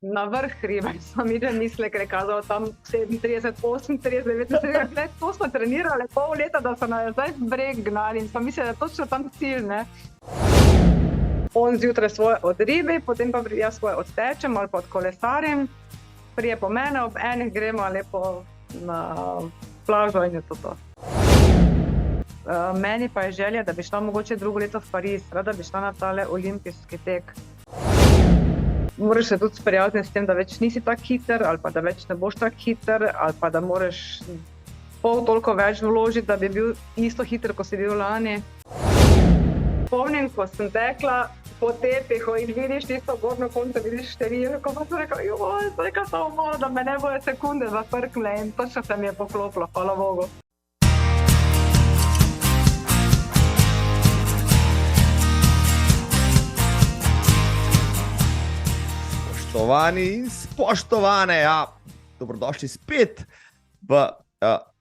na vrh hriba. Sem videla misle, ker je kazalo tam 37, 38, 39, to smo trenirali pol leta, da so nazaj v breg gnali in sem mislila, da je točno tam cilj, ne. On zjutraj svoje odribi, potem pa jaz svoje odtečem ali pa odkolesarim, prije po mene, ob enih gremo lepo na plažo in je to. Meni pa je želja, da bi šla mogoče drugo leto v Pariz, rada bi šla na tale olimpijski tek. Moraš se tudi sprijazniti s tem, da več nisi tak hiter, ali pa da več ne boš tak hiter, ali pa da moraš pol toliko več vložiti, da bi bil isto hiter, ko si bil lani. Spomnim, ko sem tekla po tepihu in vidiš tisto gornjo konco, vidiš številko, pa sem rekla, zdaj kaj samo malo, da me ne bojo sekunde zafrkle in točno se mi je poklopilo, hvala Bogu. Spoštovani in spoštovane, dobrodošli spet v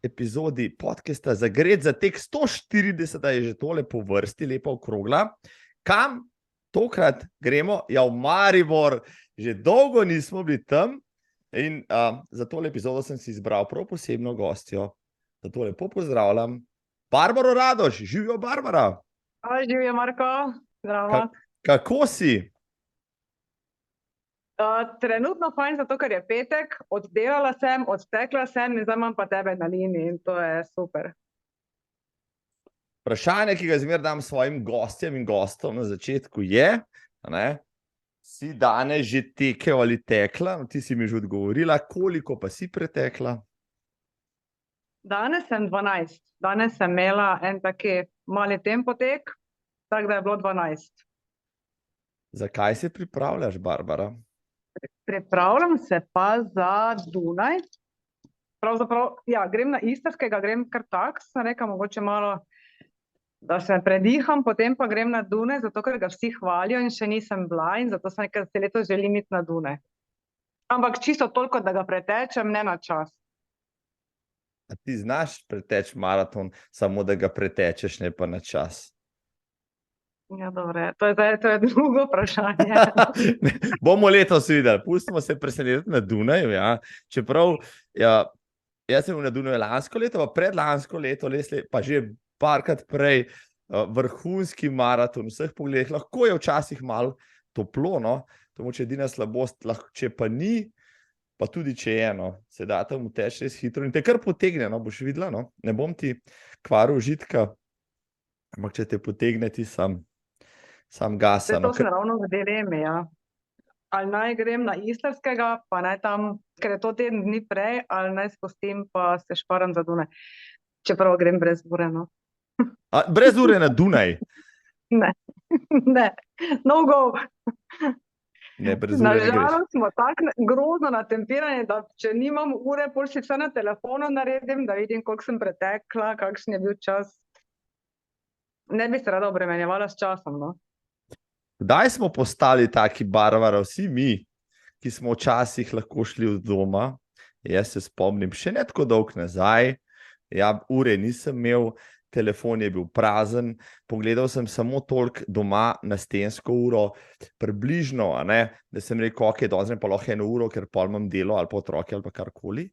epizodi podcasta Zagret za tek 140, je že tole po vrsti, lepa okrogla. Kam tokrat gremo? Ja, v Maribor. Že dolgo nismo bili tam in za tole epizodo sem si izbral prav posebno gostjo. Zato lepo pozdravljam Barbaro Radoš. Živijo, Barbara. Živijo, Marko. Zdravo. Kako si? Trenutno fajn, zato ker je petek, oddelala sem, odtekla sem in zdaj imam pa tebe na liniji in to je super. Vprašanje, ki ga zmeraj dam svojim gostjem in gostom na začetku je, si danes že tekel ali tekla? Ti si mi že odgovorila, koliko pa si pretekla? Danes sem 12. Danes sem imela en taki mali tempotek, tako da je bilo 12. Zakaj se pripravljaš, Barbara? Pripravljam se pa za Dunaj. Pravzaprav, grem na Istrskega, grem kar tak, sem rekla, mogoče malo, da se prediham, potem pa grem na Dunaj, zato ker ga vsi hvalijo in še nisem bila in zato sem rekla, da se letos želim iti na Dunaj. Ampak čisto toliko, da ga pretečem, ne na čas. A ti znaš preteči maraton, samo da ga pretečeš, ne pa na čas? Ja, dobre, to je drugo vprašanje. Bomo letos videli, pustimo se presenetiti na Dunaju, čeprav, jaz sem na Dunaju lansko leto, pa predlansko leto, pa že parkrat prej, vrhunski maraton, vseh pogledih, lahko je včasih malo toplo, to moče edina slabost, če pa ni, pa tudi če je, se da tam uteči res hitro in te kar potegne, boš videla, ne bom ti kvaril užitka, ampak če te potegne, ti sam gasa. To sem ravno v dilemi, Ali naj grem na Istrskega, pa naj tam, ker je to teden dni prej, ali naj spustim, pa se šparam za Dunaj. Čeprav grem brez ure, Brez ure na Dunaj? Ne, no go. Ne, brez ure ne greš. Nažalost smo tako grozno natempirani, da če nimam ure, pol si vse na telefonu naredim, da vidim, koliko sem pretekla, kakšen je bil čas. Ne bi se rada obremenjevala s časom, Kdaj smo postali taki, Barbara, vsi mi, ki smo včasih lahko šli od doma, jaz se spomnim, še ne tako dolg nazaj, ure nisem imel, telefon je bil prazen, pogledal sem samo toliko doma na stensko uro, približno, da sem rekel, doznem pa lahko 1 uro, ker pol imam delo ali pa otroke ali pa karkoli.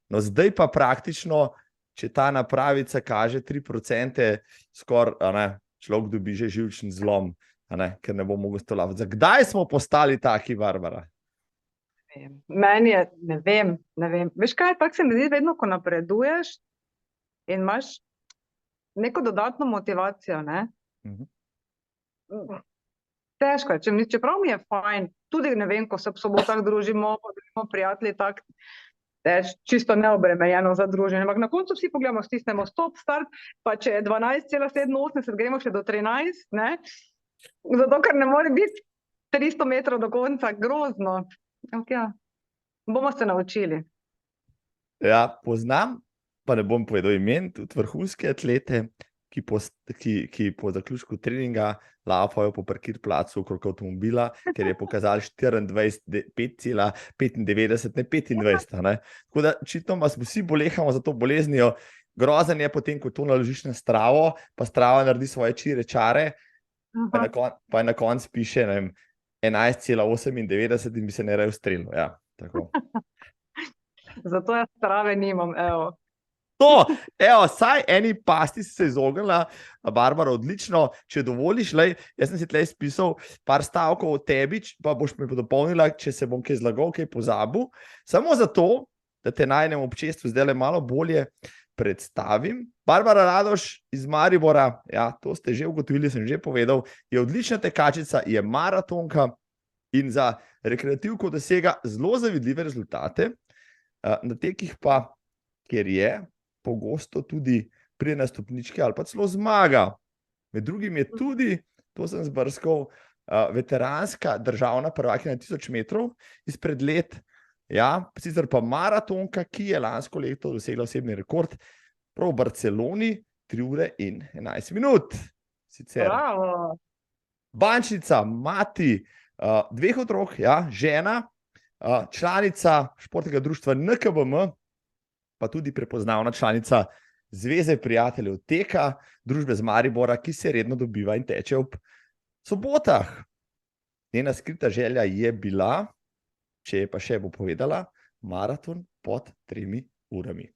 No, zdaj pa praktično, če ta napravica kaže 3%, skoraj človek dobi že živčni zlom, ker ne bo mogel stolavati. Kdaj smo postali taki, Barbara? Meni je, ne vem. Veš kaj, tako se mi zdi, vedno, ko napreduješ in imaš neko dodatno motivacijo, Težko je, čeprav mi je fajn, tudi ne vem, ko se ob sobotah družimo, prijatelji, tako, čisto neobremenjeno za druženje. Ampak na koncu vsi pogledamo, stisnemo stop, start, pa če je 12,87, gremo še do 13, Zato, ker ne more biti 300 metrov do konca, grozno. Bomo se naučili. Poznam, pa ne bom povedal imen, tudi vrhunske atlete, ki po zaključku treninga laufajo po parkirplacu okrog avtomobila, ker je pokazal 5,95, ne 25. Tako da očitno vas vsi bolehamo za to boleznijo. Grozen je potem, ko to naložiš na stravo, pa strava naredi svoje čire čare, pa je na koncu piše, 11,98 in bi se ne ustrelil. Ja, tako. Zato jaz trave nimam, evo. To, evo, saj eni pasti si se izognila, Barbara, odlično. Če dovoliš, lej, jaz sem si tlej spisal par stavkov o tebi, pa boš mi dopolnila, če se bom kaj zlagal, kaj pozabil. Samo zato, da te najnem občestvu zdaj le malo bolje predstavim. Barbara Radoš iz Maribora, ja, to ste že ugotovili, sem že povedal, je odlična tekačica, je maratonka in za rekreativko dosega zelo zavidljive rezultate. Na tekih pa, kjer je, pogosto tudi pride na stopničke ali pa celo zmaga. Med drugim je tudi, to sem zbrskal, veteranska državna prvakinja 1000 metrov izpred let, ja, sicer pa maratonka, ki je lansko leto dosegla osebni rekord prav v Barceloni, 3 ure in 11 minut. Sicer Bravo. bančnica, mati, 2 otrok, ja, žena, članica športnega društva NKBM, pa tudi prepoznavna članica Zveze prijateljev teka, družbe z Maribora, ki se redno dobiva in teče ob sobotah. Njena skrita želja je bila, če je pa še bo povedala, maraton pod 3 urami.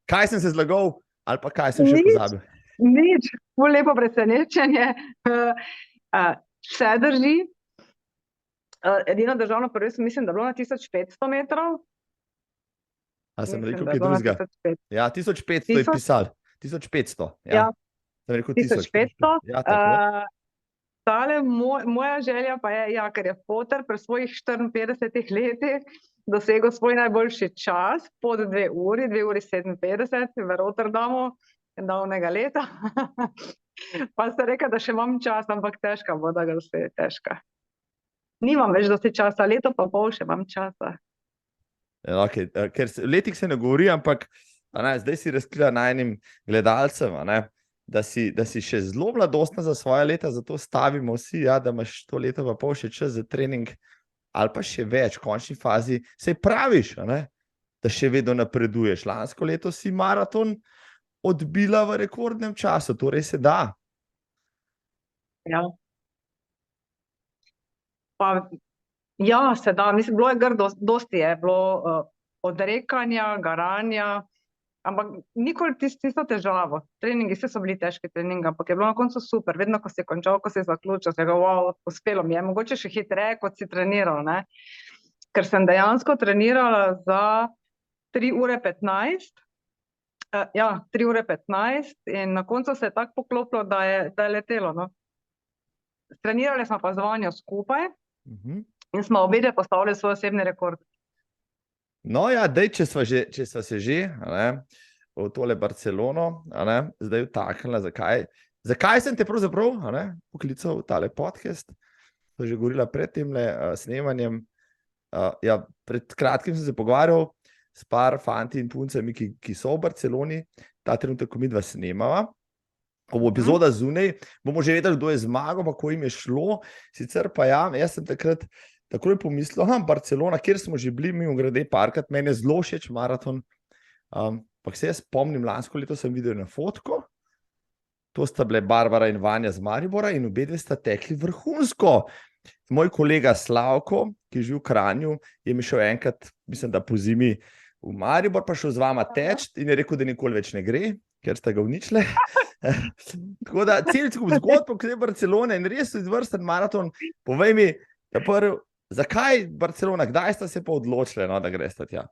Kaj sem se zlagal, ali pa kaj sem še pozabil? Nič, bolj lepo presenečenje. Vse drži. Edino državno prvenstvo, mislim, da je bilo na 1500 metrov. A sem Mislim, rekel, da je kaj bilo na drugega? 1500. Ja, 1500 je pisal. 1500. Ja. Sem rekel 1500. Ja, tako. Tale moja želja pa je, ja, ker je Poter pri svojih 54 letih dosegel svoj najboljši čas pod 2 uri, 2 uri 57 v Rotterdamu davnega leta. Pa ste rekel, da še imam čas, ampak težka bo, da ga vse je težka. Nimam več dosti časa, leto pa pol še imam časa. Okay. Ker v letih se ne govori, ampak zdaj si razkrila najnim gledalcem, da si še zelo mladostna za svoje leta, zato stavimo vsi, ja, da imaš to leto pa pol še čas za trening ali pa še več, v končni fazi saj praviš, da še vedno napreduješ. Lansko leto si maraton odbila v rekordnem času, torej se da. Ja. Pa ja, se da, mislim, bilo je grdo, dosti je bilo odrekanja, garanja, ampak nikoli tisto težavo. Treningi, vse so bili težki treningi, ampak je bilo na koncu super, vedno, ko si končal, ko si zaključil, se ga, wow, uspelo mi je, mogoče še hitreje, kot si treniral, ne? Ker sem dejansko trenirala za 3 ure 15, 3 ure 15 in na koncu se je tako poklopilo, da je letelo, no. Trenirali smo pa z Vanjo skupaj, in smo obedve postavili svoj osebni rekord. No ja, dej, če sva se že v tole Barcelono zdaj vtaknila, zakaj sem te pravzaprav poklical v tale podcast, to že govorila pred temle snemanjem. Ja, pred kratkim sem se pogovarjal s par fanti in puncami, ki so v Barceloni, ta trenutek, ko midva snemava. Ko bo epizoda zunaj, bomo že vedeli, kdo je zmagal, pa ko jim je šlo. Sicer pa ja, jaz sem takrat takoj pomislil, Barcelona, kjer smo že bili, mimogrede parkrat, meni je zelo všeč maraton. Pa se jaz spomnim, lansko leto sem videl na fotko, to sta bile Barbara in Vanja z Maribora in obedve sta tekli vrhunsko. Moj kolega Slavko, ki živi v Kranju, je mi šel enkrat, mislim, da po zimi v Maribor, pa šel z vama teč in je rekel, da nikoli več ne gre, ker sta ga uničile. Tako da, celice zgodb v Barcelone in res izvrsten maraton. Povej mi, zakaj Barcelona, kdaj sta se pa odločili, da greste tja?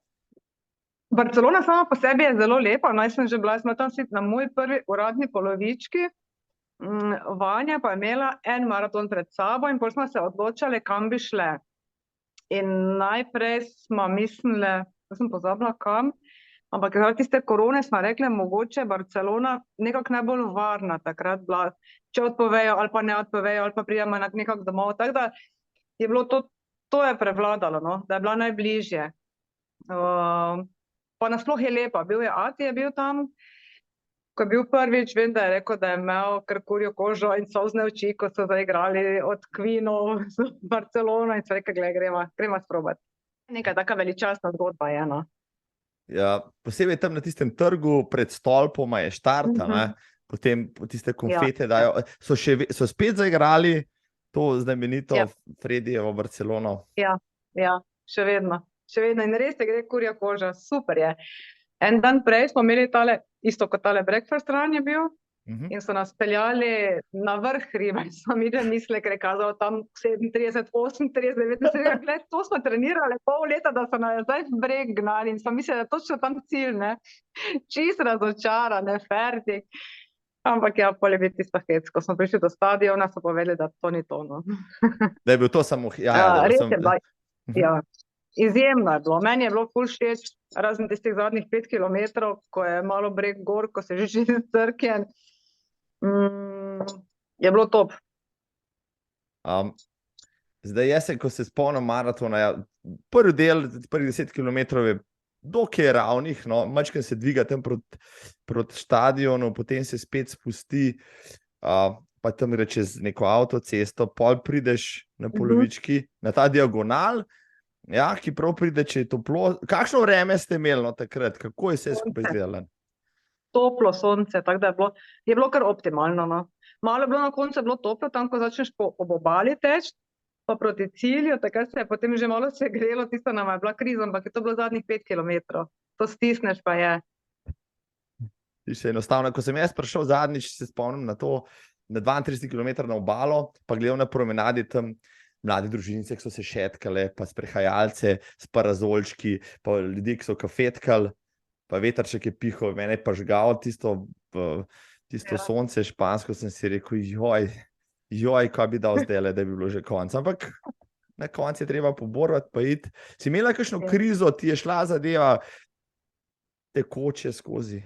Barcelona sama po sebi je zelo lepa, sem že bila, smo tam na moji prvi uradni polovički, Vanja pa je imela en maraton pred sabo in potem smo se odločali, kam bi šle. In najprej smo mislili, da sem pozabila kam, ampak tiste korone smo rekli, mogoče Barcelona nekako najbolj varna takrat bila, če odpovejo ali pa ne odpovejo ali pa pridemo nekako domov, tako da je bilo to je prevladalo, no? Da je bila najbližje. Pa nasploh je lepa, bil je Ati, je bil tam, ko je bil prvič, vem, da je rekel, da je imel kar kurjo kožo in solzne oči, ko so zaigrali od Queenov z Barcelono in so rekli, gremo sprobati. Neka taka veličastna zgodba je, no. Ja, posebej tam na tistem trgu pred stolpoma je štart, potem tiste Ja, konfete dajo. So spet zaigrali to znamenito ja, Fredijevo Barcelono. ja, ja, še vedno. Še vedno in res se gre kurja koža, super je. En dan prej smo imeli tale, isto kot tale breakfast run je bil, Mhm. in so nas peljali na vrh hriba in smo mi že mislili, ker je kazalo tam 37, 38, 39, gled, to smo trenirali pol leta, da so nas zdaj v breg gnali in smo mislili, da je točno tam cilj, ne. Čisto razočarane, fertik. Ampak ja, pol je bil tisto hec, ko smo prišli do stadiona, so povedali, da to ni to, no. Da je bil to samo, da Res sem. je bila, ja, izjemno je bilo. Meni je bilo ful všeč, razen tistih zadnjih 5 kilometrov, ko je malo breg gor, ko se že strken. Je bilo top. Zdaj, ko se spomnim maratona, prvi del, prvih 10 km je dokaj ravnih, no, majčkeno se dviga tam proti stadionu, potem se spet spusti, pa tam gre čez neko avtocesto, pol prideš na polovički, na ta diagonal, ja, ki prav pride, če je toplo. Kakšno vreme ste imeli, no, takrat? Kako je vse skupaj izgledalo? Toplo sonce, tako da je bilo kar optimalno, no. Malo je bilo na koncu, je bilo toplo, tam ko začneš ob obali teči, pa proti cilju, takrat se je potem že malo segrelo, tisto nama je bila kriza, ampak je to bilo zadnjih 5 kilometrov. To stisneš pa je. Še enostavno, ko sem jaz prišel zadnjič, se spomnim na to, na 32 km na obalo, pa gledal na promenadi tam mlade družinice, ki so se šetkale, pa sprehajalce s parazolčki, pa ljudi, ki so kafetkali, pa vetrček je pihal, mene je pa žgal tisto sonce špansko, sem si rekel, joj, kaj bi dal zdaj, da bi bilo že konc. Ampak na koncu je treba poborovati, pa iti. Si imela kakšno krizo, ti je šla zadeva tekoče skozi?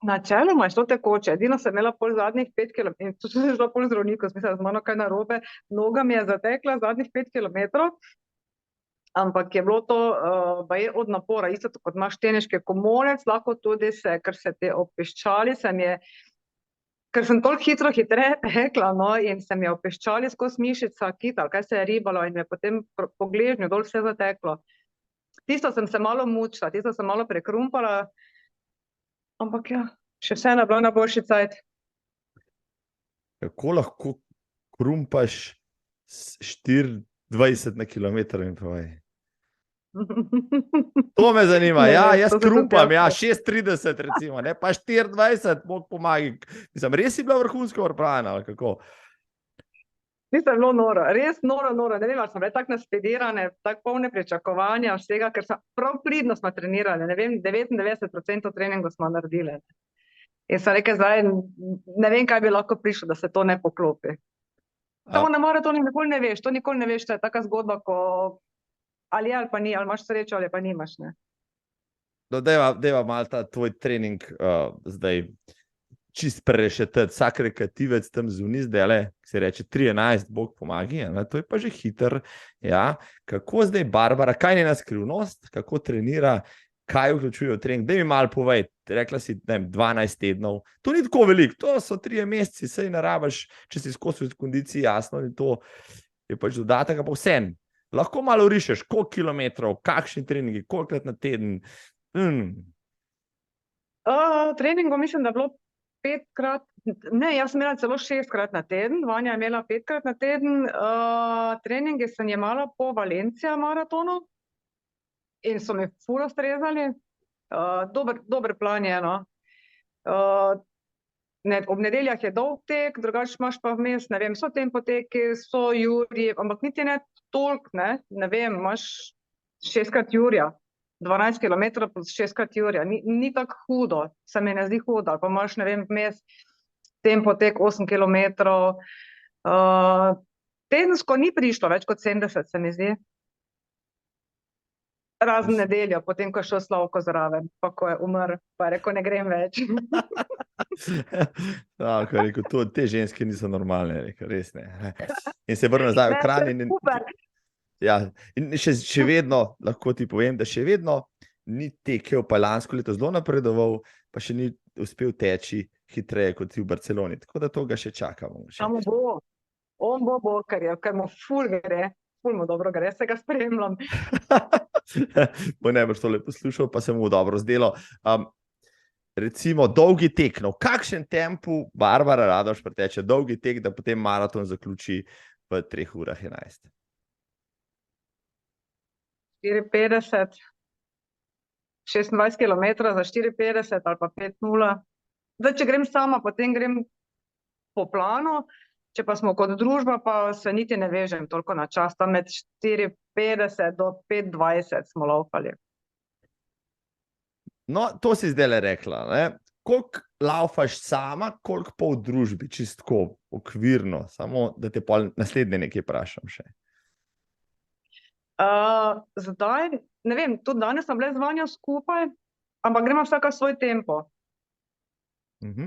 Načeloma je šlo tekoče, edino sem imela pol zadnjih 5 kilometrov, in to sem šla pol zdravniku, sem mislila, z mano kaj narobe, noga mi je zatekla zadnjih 5 kilometrov, ampak je bilo to baje od napora, isto kot imaš teniški komolec, lahko tudi ker se te opeščali, ker sem toliko hitreje tekla, no, in se mi je opeščali skozi mišica kita, kaj se je ribalo in me potem po gležnju dol vse zateklo. Tisto sem se malo mučila, tisto sem malo prekrumpala, ampak ja, še vseeno je bilo na boljši cajt. Kako lahko krumpaš 24 na kilometr in povej? To me zanima, jaz krumpam, 6:30 recimo, ne, pa 24, Bog pomagi. Mislim, res si bila vrhunsko pripravljena, ali kako? Mislim, bilo noro, res noro, ne vem, ali smo bile tako naspedirane, tako polne pričakovanja vsega, ker prav pridno smo trenirali, ne vem, 99% treningov smo naredili. In sem rekel, zdaj ne vem, kaj bi lahko prišlo, da se to ne poklopi. Samo na maratonu nikoli ne veš, to je taka zgodba, ko ali je ali pa ni, ali imaš srečo ali pa nimaš, ne. No, dejva malo ta tvoj trening zdaj čist prešetati, vsak rekativec tam zunaj zdajle, ki se reče 3:11, Bog pomagi, to je pa že hiter, ja. Kako zdaj Barbara, kaj je njena skrivnost, kako trenira, kaj vključuje v trening? Daj mi malo povej, rekla si, ne vem, 12 tednov, to ni tako veliko, to so 3 meseci, saj ne rabiš, če si skozi v kondiciji, jasno, in to je pač dodatek, pa vsem. Lahko malo rišeš, koliko kilometrov, kakšni treningi, kolikrat na teden? Treningov mislim, da je bilo 5-krat, ne, jaz sem imela celo 6-krat na teden, Vanja je imela 5-krat na teden, treninge sem jemala po Valencia maratonu in so mi ful ustrezali, dober plan je, no. Ob nedeljah je dolg tek, drugače imaš pa vmes, ne vem, so tempoteki, so jurji, ampak niti ne toliko, ne vem, imaš 6-krat jurja, 12 kilometrov plus 6-krat jurja, ni tako hudo, se mi ne zdi hudo, ali pa imaš, ne vem, vmes tempotek 8 kilometrov, tedensko ni prišlo več kot 70, se mi zdi. Razen nedeljo, potem, ko je šel Slavko zraven, pa ko je umrl, pa je rekel, ne grem več. Ko je rekel, te ženske niso normalne, rekel, res ne. In se vrnil nazaj v Kranj. Ja, in še vedno, lahko ti povem, da še vedno ni tekel, pa lansko leto zelo napredoval, pa še ni uspel teči hitreje kot v Barceloni, tako da to ga še čakamo. Samo bo, on bo, ker mu ful mu dobro gre, se ga spremljam. Bo najbrž tole poslušal, pa se mu dobro zdelo. recimo dolgi tek, v kakšen tempu Barbara Radoš preteče dolgi tek, da potem maraton zaključi v 3 urah 11? 54, 26 km za 54 ali pa 5:0. Zdaj, če grem sama, potem grem po planu, če pa smo kot družba, pa se niti ne vežem toliko na čas, tam med 4:50 do 5:20 smo laufali. No, to si zdaj le rekla, ne? Koliko laufaš sama, koliko pa v družbi, čistko okvirno, samo da te pol naslednje nekaj vprašam še. Zdaj, ne vem, tudi danes sem bila z Vanjo skupaj, ampak gremo vsaka svoj tempo,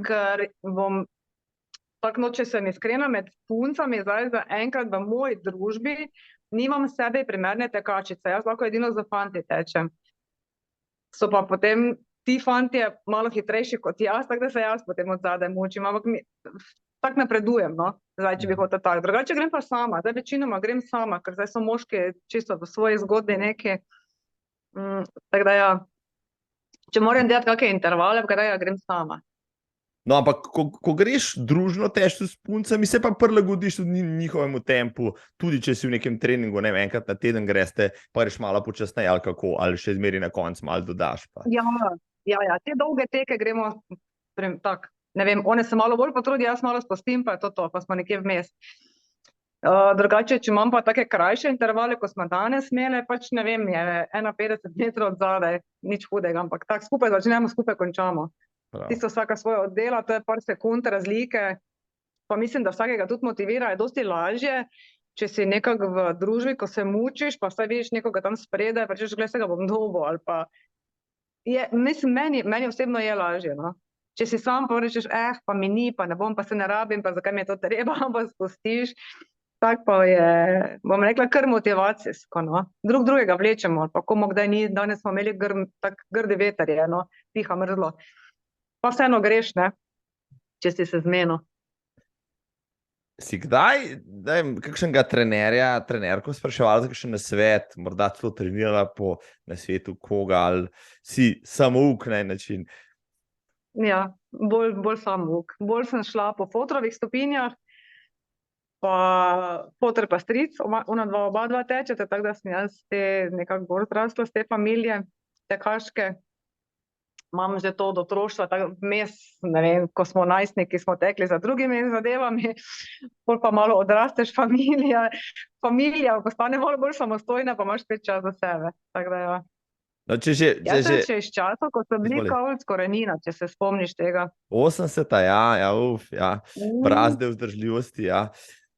ker bom tako, no, če sem iskrena med puncami, zdaj za enkrat v moji družbi nimam sebi primerne tekačice, jaz lahko edino za fanti tečem. So pa potem ti fantje malo hitrejši kot jaz, tako da se jaz potem od zadaj mučim, ampak tako napredujem, no, zdaj, če bi hotel tako. Drugače grem pa sama, zdaj večinoma grem sama, ker zdaj so moški čisto v svoji zgodbi neki, tako da ja, če moram delati kakšne intervale, grem sama. No, ampak ko greš družno težko s puncami, se pa prilagodiš tudi njihovemu tempu, tudi če si v nekem treningu, ne vem, enkrat na teden greste, pa greš malo počasneje ali kako, ali še zmeri na koncu malo dodaš pa. Ja, te dolge teke gremo tako, ne vem, one se malo bolj potrudi, jaz malo spustim, pa je to, pa smo nekje vmes. Drugače, če imam pa take krajše intervale, ko smo danes imeli, pač ne vem, je 51 metrov od zadaj, nič hudega, ampak tako skupaj začnemo, skupaj končamo. Tisto vsaka svoje oddela, to je par sekund razlike, pa mislim, da vsakega tudi motivira, je dosti lažje, če si nekako v družbi, ko se mučiš, pa vsaj vidiš nekoga tam spredaj, pa češ, gled, se ga bom dobil, ali pa mislim, meni osebno je lažje, no. Če si sam pa rečeš, pa mi ni, pa ne bom, pa se ne rabim, pa zakaj mi je to treba, pa spustiš, tako pa je, bom rekla, kar motivacijsko, no. Drugega vlečemo, pa komu kdaj ni, danes smo imeli tak grdi veter je, no, piha mrzlo. Pa vseeno greš, ne, če si se zmenil. Si kdaj, kakšnega trenerja, trenerko spraševala za kakšen nasvet, morda celo trenirala po nasvetu koga, ali si samouk na en način? Ja, bolj samouk. Bolj sem šla po fotrovih stopinjah, pa fotor pa stric, oba dva tečete, tako da sem jaz nekako bolj zrasla z te familije tekaške. Imam že to od otroštva, tako vmes, ne vem, ko smo najstniki, smo tekli za drugimi zadevami, pol pa malo odrasteš, familija postane malo bolj samostojna, pa imaš spet čas za sebe, tako da ja. No, če še iz časov, ko so bili Kavl s Korenina, če se spomniš tega. 80, brazde vzdržljivosti, ja.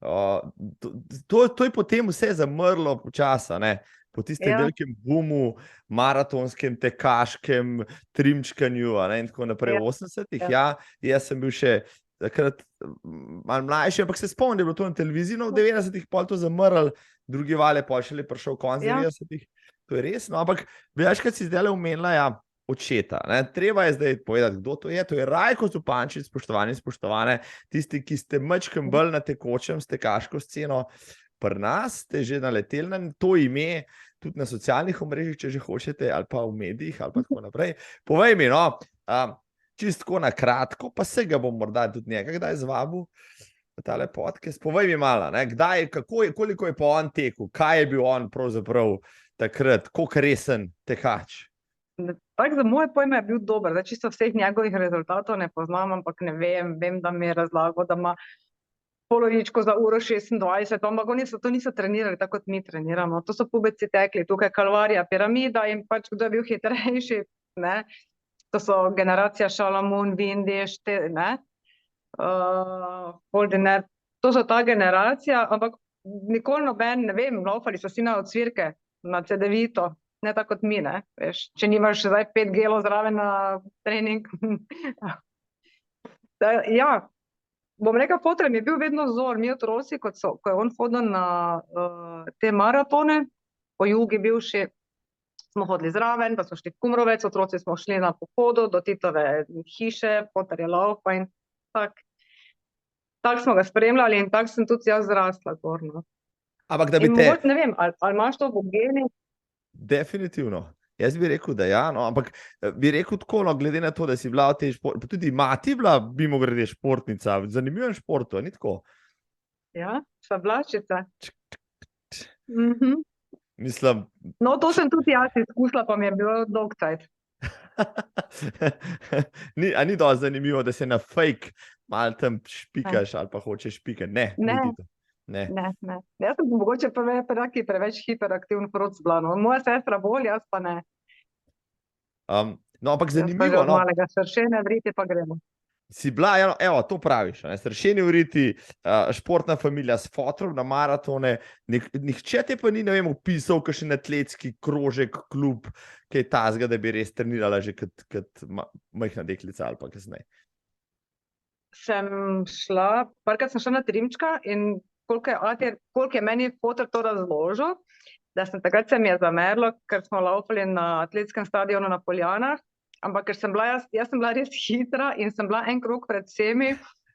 To je potem vse zamrlo počasa, ne? Po tistem velikem boomu, maratonskem, tekaškem, trimčkanju, in tako naprej. V 80-ih, jaz sem bil še takrat malo mlajši, ampak se spomnim, da je bilo to na televiziji, no v 90-ih pol to zamrl, drugi val je pol šele prišel konec 90-ih. To je res, no, ampak večkrat si zdaj omenila, očeta, ne? Treba je zdaj povedati, kdo to je Rajko Zupančič, spoštovane, tisti, ki ste majčkeno bolj na tekočem s tekaško sceno. Pri nas ste že naleteli na to ime, tudi na socialnih omrežjih, če že hočete, ali pa v medijih, ali pa tako naprej. Povej mi, no, čisto na kratko, pa se ga bom morda tudi njega kdaj zvabil v tale podcast. Povej mi malo, ne, koliko je pa on tekel, kaj je bil on pravzaprav takrat, koliko resen tekač? Tako za moje pojme je bil dober, zdaj čisto vseh njegovih rezultatov ne poznam, ampak ne vem, da mi je razlagal, da ima polovičko za uro 26, ampak oni to niso trenirali, tako kot mi treniramo. To so pubeci tekli, tukaj kalvarija, piramida in pač kdo je bil hitrejši, ne. To so generacija Šalamun, Vindiš, ne. Holdiner, to so ta generacija, ampak nikoli noben, ne vem, laufali so si na ocvirke, na CD-vito, ne tako kot mi, ne, veš. Če nimaš zdaj 5 gelov zraven na trening. Ja. Bom rekel, fotor mi je bil vedno vzor, mi otroci, ko je on hodil na te maratone, po Jugi bivši, smo hodili zraven, pa smo šli v Kumrovec, otroci smo šli na pohodu do Titove hiše, fotor je laufa in tako smo ga spremljali in tako sem tudi jaz zrasla gorno. Ampak da bi mogoče, ne vem, ali imaš to v genih? Definitivno. Jaz bi rekel, da ja, no, ampak bi rekel tako, no, glede na to, da si bila v tej športu, pa tudi mati bila, mimogrede, športnica, v zanimivem športu, ni tako? Ja, sablačica. Mhm. Mislim, No, to sem tudi jaz izkusila, pa mi je bilo dolg cajt. a ni dosti zanimivo, da se na fake malo tam špikaš ali pa hočeš špikati. Ne, Ne. niti to. Ne. Ne. Jaz sem mogoče preveč hiperaktiven proti zblanu. Moja sestra bolj, jaz pa ne. No, ampak Jaz pa že zanimivo, od no, malega sršene vriti pa gremo. si bila, evo, to praviš, ne, sršeni vriti, športna familija s fotrom na maratone, nihče te pa ni, ne vem, upisal kakšen atletski krožek, klub, kaj tazga, da bi res trenirala že kot majhna deklica ali pa kasneje. Parkrat sem šla na Trimčka in koliko je meni fotor to razložil, da takrat se mi je zamerilo, ker smo laufali na atletskem stadionu na Poljanah, ampak ker sem bila jaz sem bila res hitra in sem bila en krog pred vsemi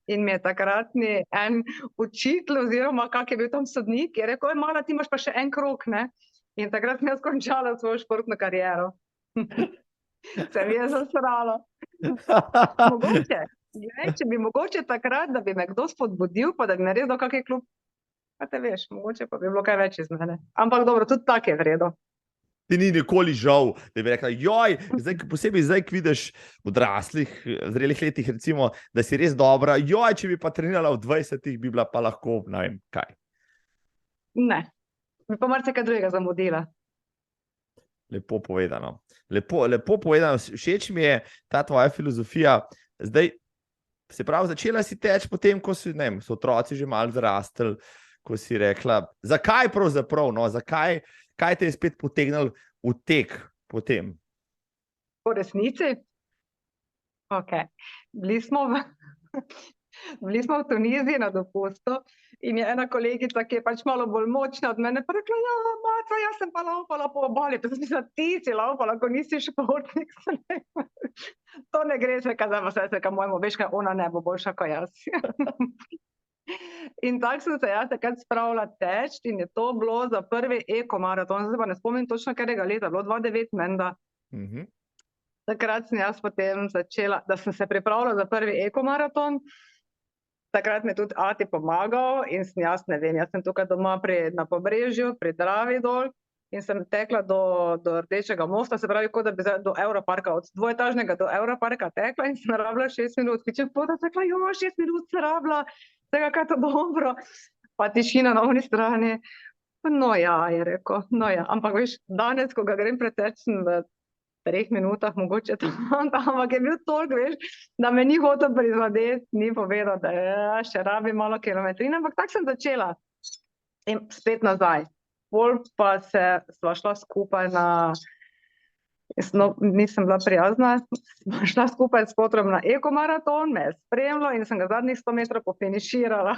in mi je takratni en učitelj oziroma kak je bil tam sodnik, je rekel, mala, ti imaš pa še en krog, ne? In takrat sem jaz končala svojo športno kariero. Se mi je zasralo. Mogoče. Če bi mogoče takrat, da bi me kdo spodbudil, pa da bi naredil kakšen klub, pa te veš, mogoče pa bi bilo kaj več iz mene. Ampak dobro, tudi tak je vredo. Ti ni nikoli žal, da bi rekla, joj, posebej zdaj, ko vidiš v odraslih, zrelih letih, recimo, da si res dobra, joj, če bi pa trenirala v 20-ih, bi bila pa lahko, ne vem, kaj. Ne, bi pa marsikaj drugega zamudila. Lepo povedano. Lepo povedano, všeč mi je ta tvoja filozofija. Zdaj, se pravi, začela si teči potem, ko si, ne vem, so otroci že malo zrastli, ko si rekla, zakaj pravzaprav, no, kaj te je spet potegnilo v tek potem? Po resnici? Ok. Bili smo v Tuniziji na dopustu in je ena kolegica, ki je pač malo bolj močna od mene, pa rekla, ja, maca, jaz sem pa laufala po obali. Pa sem mislila, ti si laufala, ko nisi športnik. To ne gre, se kazava sestra mojemu, veš kaj, ona ne bo boljša kot jaz. In tako sem se jaz takrat spravila teči in je to bilo za prvi ekomaraton, zdaj pa ne spomnim točno katerega leta, bilo 2009 menda. Takrat sem jaz potem začela, da sem se pripravila za prvi ekomaraton, takrat mi je tudi ati pomagal in sem jaz, ne vem, jaz sem tukaj doma na Pobrežju, pri Dravi dol in sem tekla do Rdečega mosta, se pravi, kot da bi do Europarka, od dvoetažnega do Europarka tekla in sem rabila 6 minut, ki če potem tekla, 6 minut se rabila, tega kaj to dobro, pa tišina na oni strani. No ja, je rekel, no ja, ampak veš, danes, ko ga grem preteči v 3 minutah, mogoče to, ampak je bil toliko, veš, da me ni hotel prizadeti, ni povedal, da še rabi malo kilometrine, ampak tako sem začela in spet nazaj. Pol pa sva šla skupaj nisem bila prijazna, sva šla skupaj s fotrom na ekomaraton, me je spremljal in sem ga zadnjih 100 metrov pofiniširala.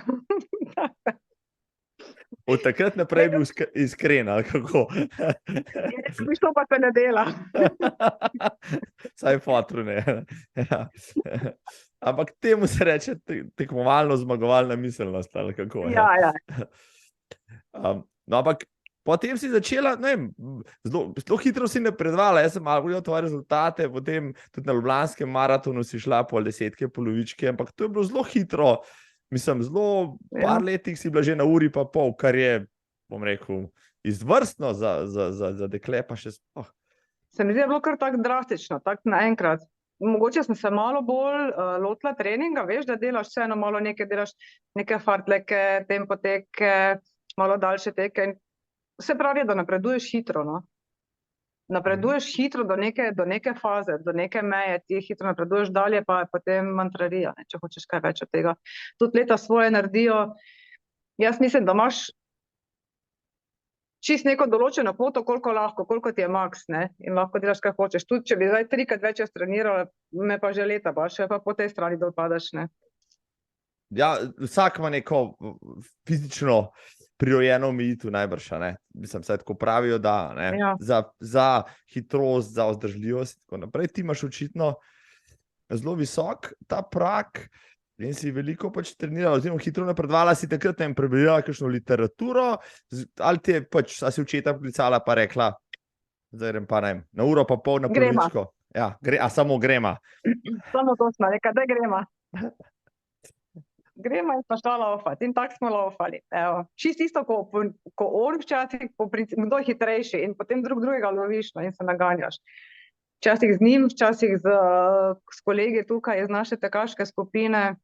Od takrat naprej bil iskren, ali kako? To pa se ne dela. Saj fotru ne. Ampak temu se reče tekmovalno zmagovalna miselnost, ali kako? Ja. No, ampak potem si začela, ne vem, zelo hitro si napredovala, jaz sem malo gledal tvoje rezultate, potem tudi na Ljubljanskem maratonu si šla pol desetke, polovičke, ampak to je bilo zelo hitro, mislim, par letih si bila že na uri pa pol, kar je, bom rekel, izvrstno za dekle, pa še sploh. Se mi zdi, je bilo kar tako drastično, tako naenkrat. Mogoče sem se malo bolj lotila treninga, veš, da delaš vseeno malo nekaj, delaš neke fartleke, tempoteke, malo daljše teke. Se pravi, da napreduješ hitro, no. Napreduješ hitro do neke faze, do neke meje, ti hitro napreduješ dalje, pa je potem mantrarija, ne, če hočeš kaj več od tega. Tudi leta svoje naredijo, jaz mislim, da imaš čisto neko določeno kvoto, koliko ti je maks, ne, in lahko delaš kaj hočeš. Tudi če bi zdaj 3x več jaz trenirala, me pa že leta pa še pa po tej strani dol padaš, ne. Ja, vsak ima neko fizično prirojeno omejitev najbrž, ne? Mislim, saj tako pravijo, da ne? Ja. Za hitrost, za vzdržljivost in tako naprej. Ti imaš očitno zelo visok ta prak in si veliko pač trenirala, oziroma hitro napredovala, si takrat ne prebrala kakšno literaturo, ali ti je pač, a si očeta poklicala pa rekla, zdaj grem pa ne vem, na uro pa pol na Grema. polovičko. Ja, samo grema. Samo to smo rekli, da gremo. Gremo in pa šla laufati. In tako smo laufali. Čisto isto, ko on včasih, kdo je hitrejši in potem drugega loviš in se naganjaš. Včasih z njim, včasih s kolegi tukaj iz naše tekaške skupine.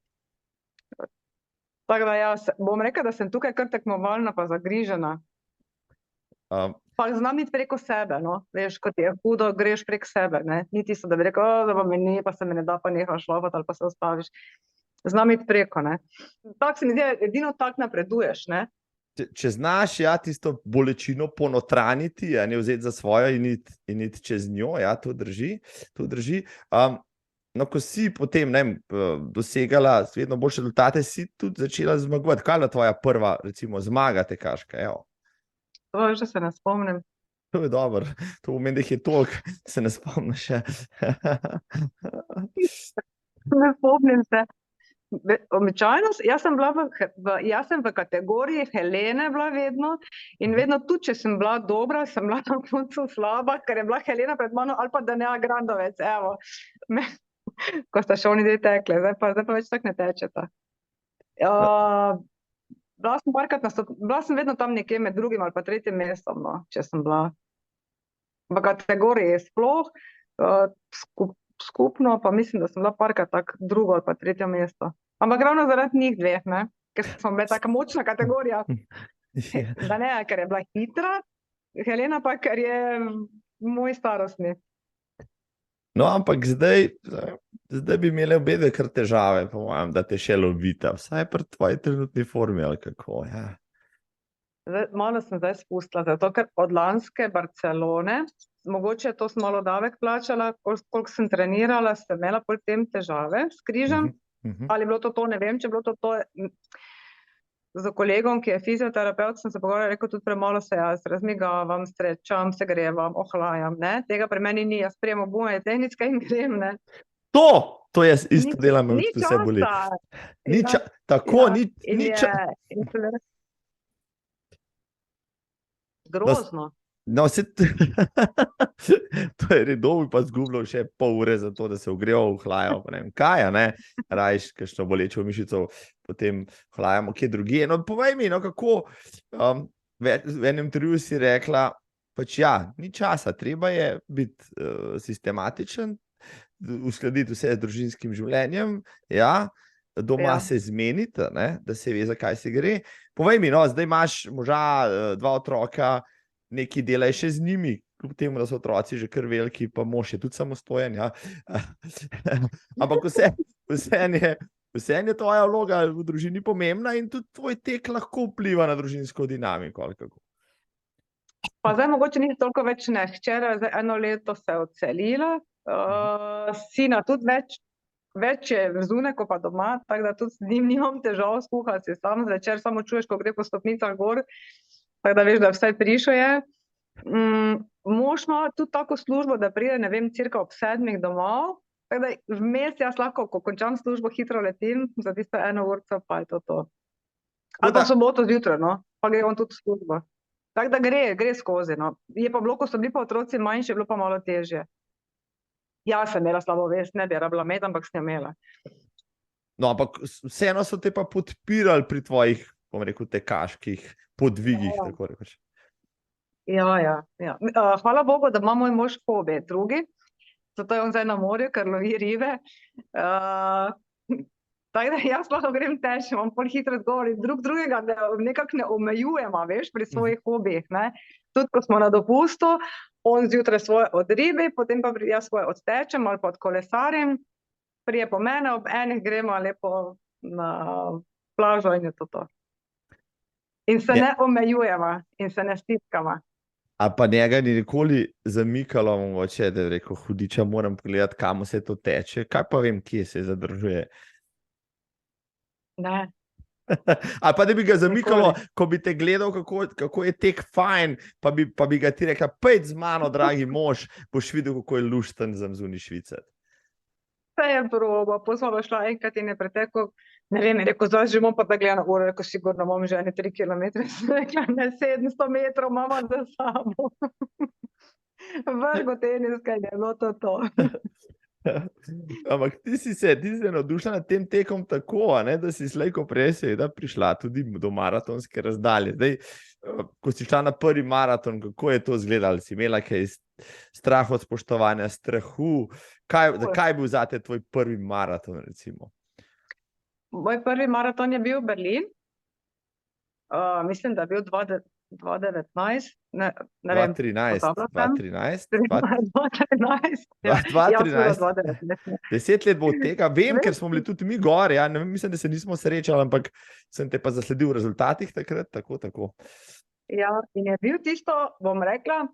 Tako da jaz bom rekla, da sem tukaj kar tekmovalna pa zagrižena. Pa znam iti preko sebe, no. Veš, kot je hudo, greš prek sebe, ne. Ni tisto, da bi rekel, da pa me ni, pa se me ne da, pa nehaš laufati ali pa se ustaviš. Znam iti preko, ne. Tako se mi zdi, edino tako napreduješ, ne. Če znaš tisto bolečino ponotraniti, ne vzeti za svojo in iti čez njo, to drži. No, ko si potem dosegala vedno boljše rezultate, si tudi začela zmagovati. Kaj je bila tvoja prva, recimo, zmaga tekaška? Evo. To že se ne spomnim. To je dobro. To pomeni, da jih je toliko, se ne spomniš še. Ne spomnim se. Običajno, jaz sem v kategoriji Helene bila vedno in vedno tudi, če sem bila dobra, sem bila na koncu slaba, ker je bila Helena pred mano ali pa Danea Grandovec, evo. Ko sta še oni dve tekle, zdaj pa več tako ne tečeta. Bila sem vedno tam nekje med drugim ali pa tretjim mestom, no, če sem bila. V kategoriji sploh, skupno pa mislim, da sem bila parkrat tako drugo ali pa tretje mesto. Ampak ravno zaradi njih dveh, ne, ker smo bile taka močna kategorija. Danea, ker je bila hitra, Helena pa, ker je moj starostni. No, ampak zdaj bi imeli obedve kar težave, po mojem, da te še lovita. Vsaj pri tvoji trenutni formi, ali kako, Malo sem zdaj spustila, zato ker od lanske Barcelone, mogoče to sem malo davek plačala, koliko sem trenirala, sem imela pol tem težave s križem. Ali je bilo to, ne vem, če je bilo to. Z kolegom, ki je fizioterapeut, sem se pogovarjala, rekel, tudi premalo se jaz razmigavam, strečam, se grevam, ohlajam, ne. Tega pri meni ni, jaz prijem obume tehnitske in grem, ne. To jaz isto delam, me vse boli. Ni časa. Tako, ni časa. Grozno. No, to je redov, pa zgubljal še pol ure za to, da se ogreval, ohlajal, pa ne vem kaj, ne, rajš kakšno bolečo mišico, potem ohlajamo kje drugje. No, povej mi, no, kako, v enem intervjuju si rekla, pač ni časa, treba je biti sistematičen, uskladiti vse z družinskim življenjem, doma se zmeniti, ne, da se ve, za kaj se gre. Povej mi, no, zdaj imaš moža, 2 otroka, nekaj delaj še z njimi, kljub temu, da so otroci že kar veliki, pa mož je tudi samostojen, Ampak vseeno je tvoja vloga v družini pomembna in tudi tvoj tek lahko vpliva na družinsko dinamiko, ali kako? Pa zdaj mogoče ni toliko več ne, hčera je zdaj 1 leto se odselila, sina tudi več je zunaj, ko pa doma, tako da tudi z njim nimam težav skuhati si sam zvečer, samo čuješ, ko gre po stopnicah gor, tako da veš, da vsaj prišel je. Mož ima tudi tako službo, da pride, ne vem, cirka ob 7 domov, tako da vmes jaz lahko, ko končam službo, hitro letim, za tisto 1 urco, pa je to. Ali pa soboto zjutraj, no, pa gre on tudi v službo. Tako da gre skozi, no. Je pa bilo, ko so bili pa otroci manjši, je bilo pa malo težje. Jaz sem imela slabo vest, ne bi rabila imeti, ampak sem imela. No, ampak vseeno so te pa podpirali pri tvojih, bom rekel, tekaških podvigih, tako rekoč. Hvala Bogu, da ima moj mož hobi, drugi, zato je on zdaj na morju, ker lovi ribe. Tako da jaz lahko grem teč, imam pol hitro odgovor, drugega nekako ne omejujemo, veš, pri svojih hobijih, ne. Tudi ko smo na dopustu, on zjutraj svoje odribi, potem pa jaz svoje odtečem ali pa odkolesarim, prije po mene, ob 1 gremo lepo na plažo in je to. In se ne omejujemo in se ne stiskamo. A pa njega ni nikoli zamikalo, mogoče, da je rekel, hudiča, moram pogledati, kam se to teče, kaj pa vem, kje se zadržuje. Ne. Ali pa da bi ga zamikalo, ko bi te gledal, kako je tek fajn, pa bi ga ti rekla, pojdi z mano, dragi mož, boš videl, kako je lušten zunaj švicati. Vse je probo, potem smo šla enkrat in je pretekel, ne vem, je rekel, zdaj že imam pa da gledam na uro, rekel, sigurno imam že 3 kilometre, sem rekla, ne, 700 metrov imamo za sabo. vrgo teniska in je bilo to. Ampak ti si se navdušila nad tem tekom tako, a ne, da si slejko prej seveda prišla tudi do maratonske razdalje. Zdaj, ko si šla na prvi maraton, kako je to izgledalo? Si imela kaj strah od spoštovanja, strahu? Zakaj je bil zate tvoj prvi maraton, recimo? Moj prvi maraton je bil Berlin. Mislim, da je bil 2019, ne vem. 2013. 2013. Ja, 2013. 10 let bo od tega. Vem, ker smo bili tudi mi gor. Ja, ne vem, mislim, da se nismo srečali, ampak sem te pa zasledil v rezultatih takrat. Tako. Ja, in je bil tisto, bom rekla,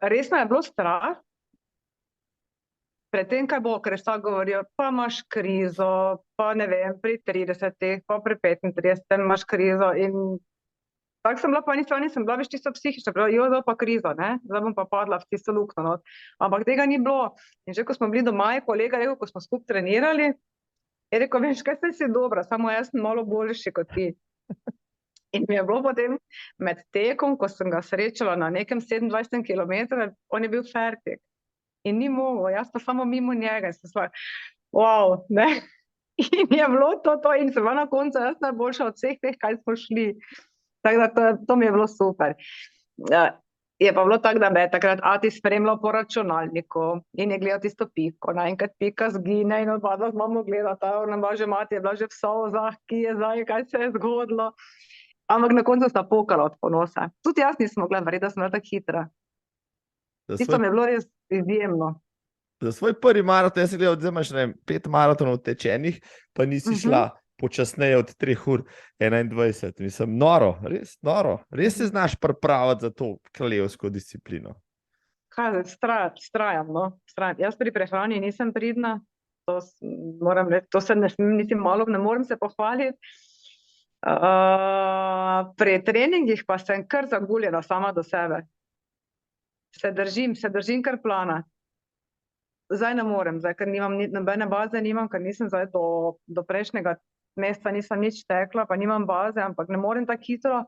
resno je bilo strah. Pred tem, kaj bo, ker vsak govorijo, pa imaš krizo, pa ne vem, pri 30, pa pri 35 imaš krizo in tako sem bila po eni strani, sem bila več čisto psihična, zdaj pa kriza, ne, zdaj bom pa padla v tisto luknjo, no. Ampak tega ni bilo. In že ko smo bili doma, je kolega rekel, ko smo skupaj trenirali, je rekel, veš, kaj si dobra, samo jaz sem malo boljši kot ti. In mi je bilo potem med tekom, ko sem ga srečala na nekem 27 kilometra, on je bil fertik. In ni mogel, jaz pa samo mimo njega, sem sva, wow, ne. In je bilo to in sem bila na koncu jaz najboljša od vseh teh, kaj smo šli. Tako da to mi je bilo super. Je pa bilo tako, da me je takrat ati spremljal po računalniku in je gledal tisto Piko. Naenkrat Pika zgine in odpadla imamo gledati, ona že mati je bila že v solzah, ki je zdaj, kaj se je zgodilo. Ampak na koncu sta pokala od ponosa. Tudi jaz nisem mogla verjeti, da sem bila tako hitra. Tisto mi je bilo res izjemno. Za svoj prvi maraton, jaz sem gledal, da imaš 5 maratonov tečenih, pa nisi šla počasneje od 3:21. Mislim, noro, res noro. Res se znaš pripraviti za to kraljevsko disciplino. Kaj, strajam, no. Jaz pri prehrani nisem pridna, to moram reči, to se niti malo ne morem se pohvaliti. Pri treningih pa sem kar zaguljena sama do sebe. Se držim kar plana. Zdaj ne morem, ker nimam nobene baze, ker nisem zdaj do prejšnjega meseca nisem nič tekla, pa nimam baze, ampak ne morem tako hitro.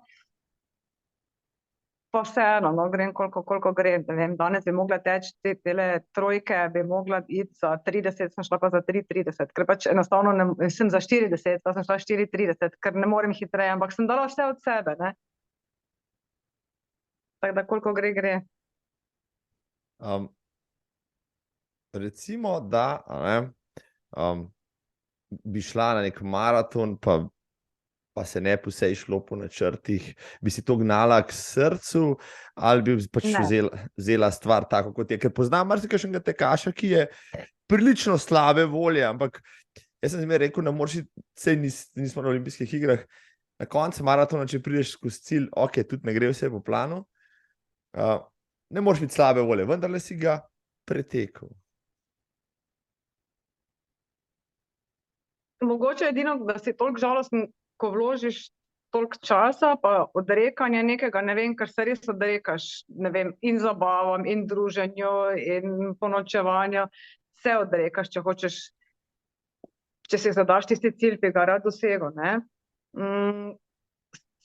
Pa vseeno, no, grem koliko grem, ne vem, danes bi mogla teči tele trojke, bi mogla iti za 30, sem šla pa za 3:30, ker pač enostavno sem za 40, pa sem šla 4:30, ker ne morem hitreje, ampak sem dala vse od sebe, ne. Tako da koliko gre. Recimo, da bi šla na nek maraton, pa se ne bi vse šlo po načrtih, bi si to gnala k srcu ali bi pač vzela stvar tako, kot je. Ker poznam marsikakšnega tekaša, ki je prilično slabe volje, ampak jaz sem zmeraj rekel, ne moreš, saj nismo na olimpijskih igrah, na koncu maratona, če prideš skozi cilj, ok, tudi ne gre vse po planu, ne moreš biti slabe volje, vendarle si ga pretekel. Mogoče edino, da si toliko žalosten, ko vložiš toliko časa, pa odrekanja nekega, ne vem, ker se res odrekaš, ne vem, in zabavam, in druženju, in ponočevanju, vse odrekaš, če hočeš, če si zadaš tisti cilj, bi ga rad dosegel, ne.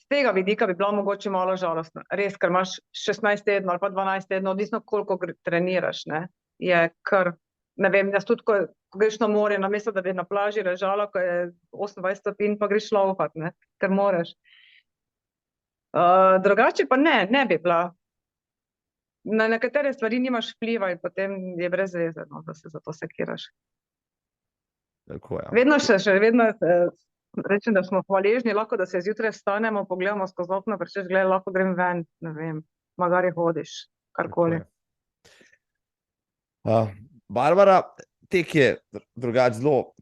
Z tega vidika bi bila mogoče malo žalostna, res, ker imaš 16 tednov ali pa 12 tednov, odvisno koliko treniraš, ne, je kar, ne vem, jaz tudi, ko greš na morje, namesto da bi na plaži ležala, ko je 28 stopinj, pa greš laufat, ne, ker moraš. Drugače pa ne bi bila. Na nekatere stvari nimaš vpliva in potem je brez veze, no, da se za to sekiraš. Tako, ja. Vedno rečem, da smo hvaležni, lahko, da se zjutraj vstanemo, pogledamo skozi okno, pa češ, gledaj, lahko grem ven, ne vem, magari hodiš, karkoli. Barbara, tek je drugače zelo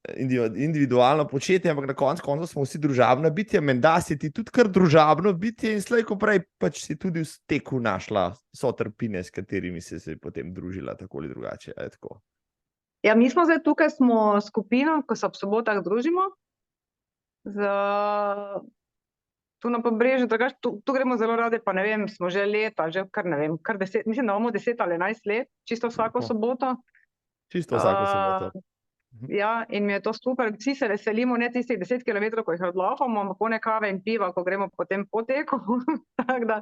individualno početje, ampak na koncu smo vsi družabna bitja, menda si ti tudi kar družabno bitje in slej ko prej pač si tudi v teku našla sotrpine, s katerimi si se potem družila tako ali drugače, je tako? Ja, mi smo zdaj tukaj, smo skupina, ko se ob sobotah družimo, tu na Pobrežju, drugače, tu gremo zelo radi, pa ne vem, smo že leta, že kar ne vem, kar 10, mislim, da imamo 10 ali 11 let, čisto vsako soboto. Čisto vsako soboto. Ja, in mi je to super, vsi se veselimo, ne tistih 10 kilometrov, ko jih odlafamo, ampak one kave in piva, ko gremo potem po teku, tako da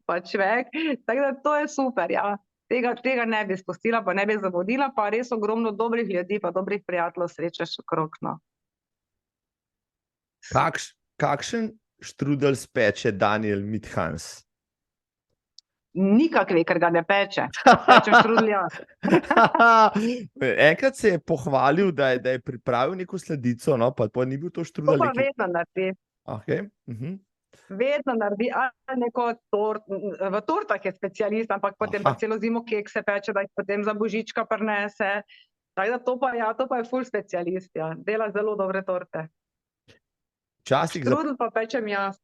pa čvek. Tako da to je super, ja. Tega ne bi spustila, pa ne bi zamudila, pa res ogromno dobrih ljudi, pa dobrih prijateljev srečaš okrog, no. Kakšen štrudel speče Daniel Mithans? Nikakve, ker ga ne peče. Pečem štrudel jaz. Enkrat se je pohvalil, da je pripravil neko sladico, no, pa ni bil to To štrudel. pa vedno naredi. Okay. Vedno naredi ali neko v tortah je specialist, ampak potem pa celo zimo kekse peče, da jih potem za božička prinese. Tako da to pa je ful specialist, ja. Dela zelo dobre torte. Štrudel pa pečem jaz.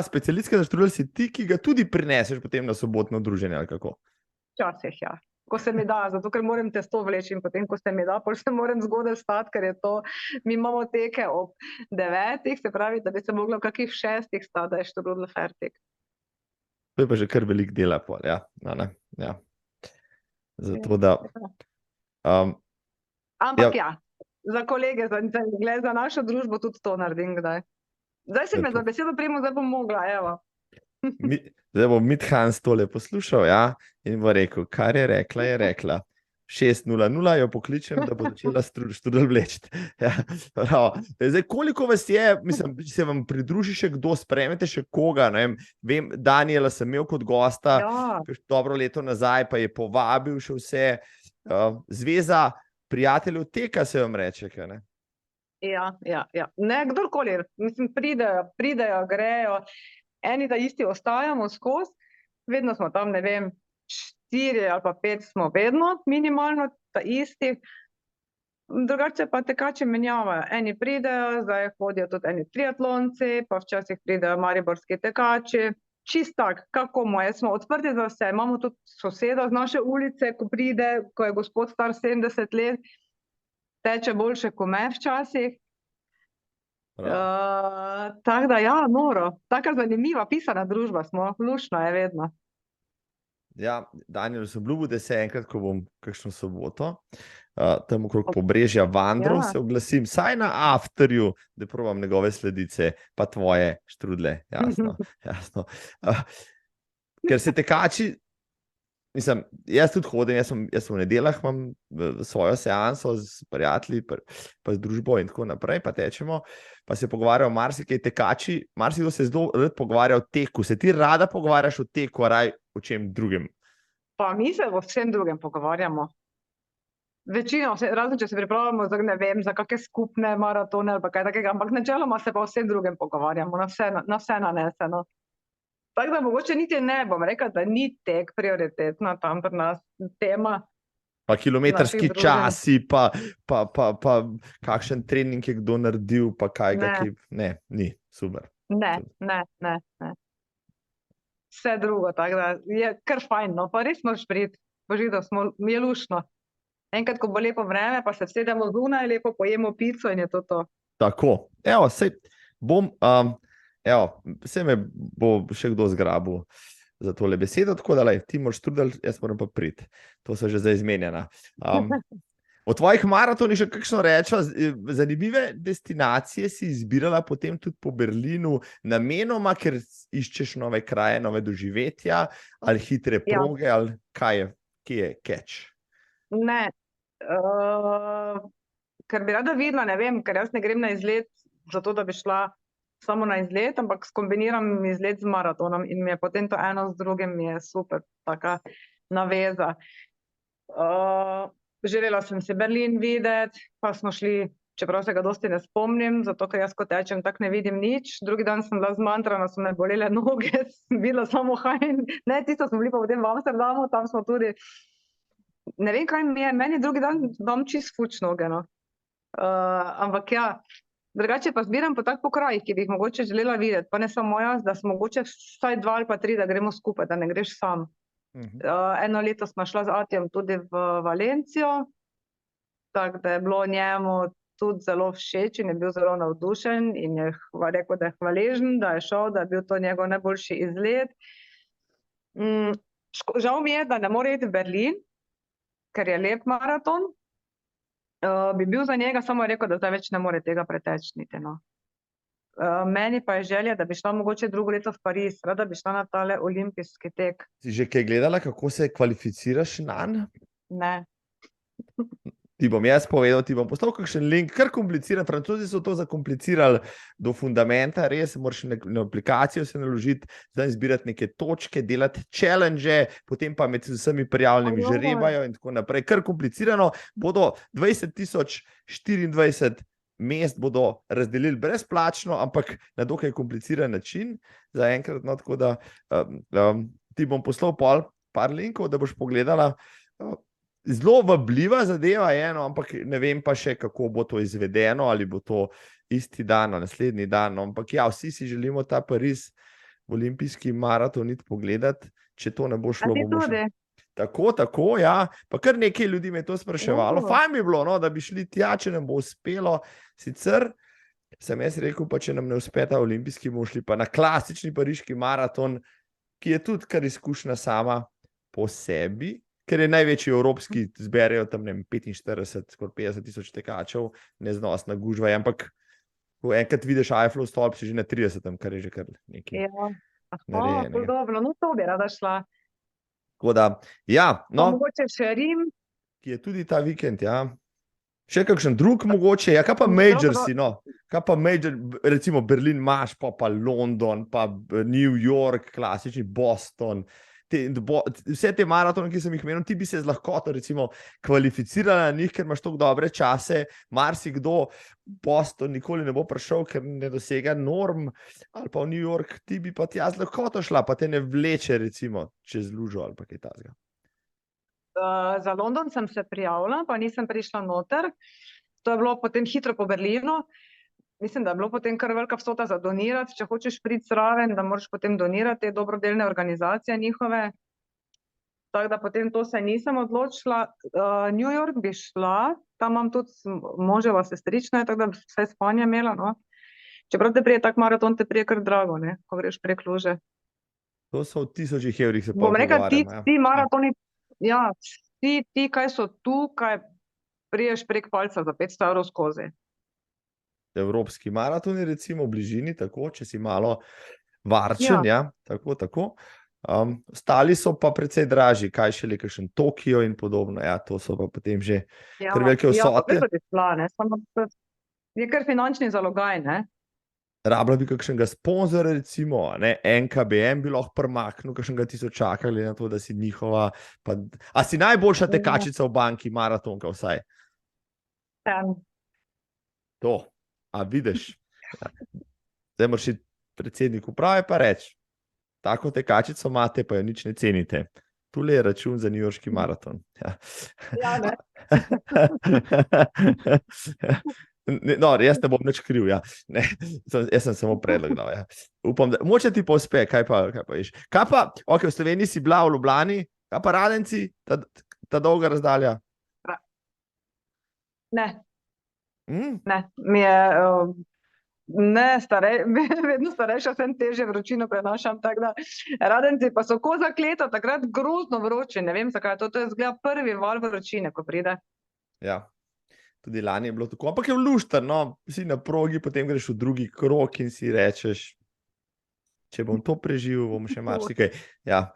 Specialistka za štrudel si ti, ki ga tudi prineseš potem na sobotno druženje, ali kako? Včasih, ja. Ko se mi da, zato ker moram testo vleči in potem, ko se mi da, potem se moram zgodaj vstati, ker je to, mi imamo teke ob 9, se pravi, da bi se mogla v kakih 6 stati, da je štrudel fertik. To je pa že kar velik dela pol, ja. Ja. Zato da... Ampak ja, za kolege, za našo družbo tudi to naredim kdaj. Zdaj si me za besedo prijemo, zdaj bom mogla, evo. Zdaj bo Mithans tole poslušal, ja, in bo rekel, kar je rekla. 6:00 jo pokličem, da bo začela štrudel vleči. Ja, zdaj, koliko vas je, mislim, se vam pridruži še kdo, sprejmete še koga, ne vem, Daniela sem imel kot gosta, dobro leto nazaj, pa je povabil še vse. Zveza prijateljev teka se vam reče, kaj ne? Ja. Ne, kdorkoli, mislim, pridejo, grejo. Eni da isti ostajamo skozi, vedno smo tam, ne vem, 4 ali pa 5 smo vedno minimalno ta isti. Drugače pa tekači menjavajo. Eni pridejo, zdaj hodijo tudi eni triatlonci, pa včasih pridejo mariborski tekači. Čist tak, kako moje, smo odprti za vse. Imamo tudi soseda z naše ulice, ko pride, ko je gospod star 70 let, teče boljše kot me včasih. Tako da ja, noro. Taka zanimiva, pisana družba smo, luštno je vedno. Ja, Daniel, sem obljubil, da se enkrat, ko bom kakšno soboto, tam okrog Pobrežja vandral, se oglasim, saj na afterju, da probam njegove sledice, pa tvoje štrudle, jasno. Ker se tekači, mislim, jaz tudi hodim, jaz sem v nedeljah, imam svojo seanso z prijatelji, pa z družbo in tako naprej, pa tečemo, pa se pogovarjajo marsikaj tekači, marsikdo se zelo rad pogovarja o teku. Se ti rada pogovarjaš o teku, raj o čem drugem? Pa mi se o vsem drugem pogovarjamo. Večino, razen če se pripravljamo za, ne vem, za kakšne skupne maratone ali pa kaj takega, ampak načeloma se pa o vsem drugem pogovarjamo, na vse naneseno. Tako da mogoče niti ne bom rekla, da ni tek prioritetna tam pri nas tema. Pa kilometrski časi, pa kakšen trening je kdo naredil, pa kaj, ne, ni, super. Ne. Vse drugo, tako da je kar fajn, no, pa res moraš priti, božito, mi je luštno. Enkrat, ko bo lepo vreme, pa se vsedemo zunaj, lepo pojemo pico in je to. Tako, evo, sej bom, se me bo še kdo zgrabil za tole besedo, tako da ti moraš štrudel, jaz moram pa priti. To so že zdaj izmenjena. O tvojih maratonih še kakšno rečo, zanimive destinacije si izbirala potem tudi po Berlinu namenoma, ker iščeš nove kraje, nove doživetja, ali hitre proge, ali kaj je, kje je catch? Ne, ker bi rada videla, ne vem, ker jaz ne grem na izlet zato, da bi šla samo na izlet, ampak skombiniram izlet z maratonom in mi je potem to eno z drugim, mi je super, taka naveza. Želela sem si Berlin videti, pa smo šli, čeprav se ga dosti ne spomnim, zato ker jaz ko tečem tak ne vidim nič. Drugi dan sem bila zmantrana, so me bolele noge, sem videla samo hajn. Ne, tisto smo bili pa potem v Amsterdamu, tam smo tudi, ne vem kaj mi je, meni drugi dan vam čist fuč noge, no. Ampak ja, drugače pa zbiram po tak pokrajih, ki bi jih mogoče želela videti, pa ne samo jaz, da smo mogoče vsaj 2 ali pa 3, da gremo skupaj, da ne greš sam. Eno leto smo šla z Atijem tudi v Valencijo, tako da je bilo njemu tudi zelo všeč in je bil zelo navdušen in je rekel, da je hvaležen, da je šel, da je bil to njegov najboljši izlet. Žal mi je, da ne more iti v Berlin, ker je lep maraton. Bi bil za njega, samo je rekel, da zdaj več ne more tega preteči niti, no. Meni pa je želja, da bi šla mogoče drugo leto v Pariz, rada bi šla na tale olimpijski tek. Si že kaj gledala, kako se kvalificiraš nanj? Ne. Ti bom jaz povedal, ti bom poslal kakšen link, kar kompliciran. Francozi so to zakomplicirali do fundamenta, res moraš na aplikacijo se naložiti, zdaj zbirati neke točke, delati challenge, potem pa med vsemi prijavljenimi žrebajo in tako naprej. Kar komplicirano, bodo 20.024 mest bodo razdelili brezplačno, ampak na dokaj kompliciran način zaenkrat, no, tako da ti bom poslal par linkov, da boš pogledala. Zelo vabljiva zadeva je, no, ampak ne vem pa še, kako bo to izvedeno, ali bo to isti dan, naslednji dan, no, ampak ja, vsi si želimo ta Pariz v olimpijski maraton iti pogledati, če to ne bo šlo. Tako, ja, pa kar nekaj ljudi me je to spraševalo. Fajn bi bilo, no, da bi šli tja, če nam bo uspelo. Sicer sem jaz rekel, pa če nam ne uspe ta olimpijski, bomo šli pa na klasični pariški maraton, ki je tudi kar izkušnja sama po sebi, ker je največji evropski, zberejo tam 45, skoraj 50 tisoč tekačev, neznosna gužva, ampak ko enkrat vidiš Eiffelov stolp, si že na 30, kar je že kar nekaj narejenega. Dobro, no to bi rada šla. Tako da, ja, no. Mogoče še Rim. Ki je tudi ta vikend, ja. Še kakšen drug mogoče, ja, kaj pa majorsi, no. Kaj pa major, recimo Berlin imaš, pa London, pa New York, klasični Boston. Vse te maratone, ki sem jih menil, ti bi se z lahkoto recimo kvalificirala na njih, ker imaš toliko dobre čase, marsikdo Boston nikoli ne bo prišel, ker ne dosega norm, ali pa v New York, ti bi pa tja z lahkoto šla, pa te ne vleče recimo čez lužo ali pa kaj takega. Za London sem se prijavila, pa nisem prišla noter. To je bilo potem hitro po Berlinu. Mislim, da je bilo potem kar velika vsota za donirati, če hočeš priti zraven, da moraš potem donirati te dobrodelne organizacije njihove. Tako da potem to se nisem odločila. New York bi šla, tam imam tudi moževa sestrična, tako da bi vse spanje imela, no. Čeprav te prije tak maraton, te prije kar drago, ne, ko greš prek luže. To so v 1000 evrih se bom rekla, ti maratoni, ja, ti kaj so tukaj, priješ prek palca za 500 evrov skozi. Evropski maratoni, recimo v bližini, tako, če si malo varčen, ja, tako. Ostali so pa precej dražji, kaj šele kakšen Tokio in podobno, ja, to so pa potem že kar velike vsote. Ja, je kar finančni zalogaj, ne? Rabila bi kakšnega sponzora, recimo, ne, NKBM bi lahko premaknil, kakšnega tisočaka, glede na to, da si njihova, a si najboljša tekačica v banki, maratonka vsaj? To. A vidiš, zdaj moraš iti predsednik uprave pa reči, tako tekačico imate, pa jo nič ne cenite. Tule je račun za newyorški maraton. Ja, ne. No, jaz ne bom nič kriv, ja. Ne, jaz sem samo predlog dal, ja. Upam, da moče ti pa uspe, kaj pa ješ. Kaj pa, ok, v Sloveniji si bila v Ljubljani, kaj pa Radenci, ta dolga razdalja? Ne. Ne, mi je vedno starejša, sem težje vročino prenašam, tako da Radenci pa so ko zakleto, takrat grozno vroče, ne vem zakaj, to je zgleda prvi val vročine, ko pride. Ja, tudi lani je bilo tako, ampak je luštar, no, si na progi, potem greš v drugi krog in si rečeš, če bom to preživel, bom še marsikaj. Ja,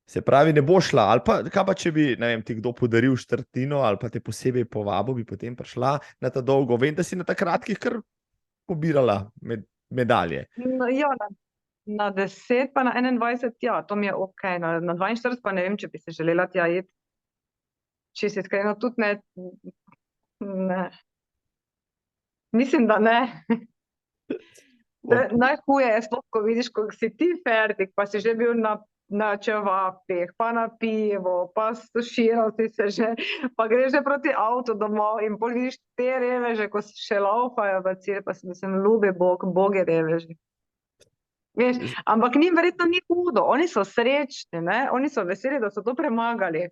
se pravi, ne bo šla, ali pa, kaj pa, če bi, ne vem, ti kdo podaril štartino, ali pa te posebej povabil, bi potem prišla na ta dolgo. Vem, da si na ta kratkih kar pobirala medalje. Ja, na 10 pa na 21, ja, to mi je ok. Na 42 pa ne vem, če bi se želela tja iti. Če si iskreno, tudi ne. Mislim, da ne. Najhuje je sploh, ko vidiš, ko si ti fertik, pa si že bil na čevapih, pa na pivo, pa stuširal si se že, pa greš že proti avtu domov in pol vidiš te reveže, ko se še laufajo v cilj, pa si mislim, ljubi Bog, bogi reveži. Veš, ampak njim verjetno ni hudo, oni so srečni, ne, oni so veseli, da so to premagali.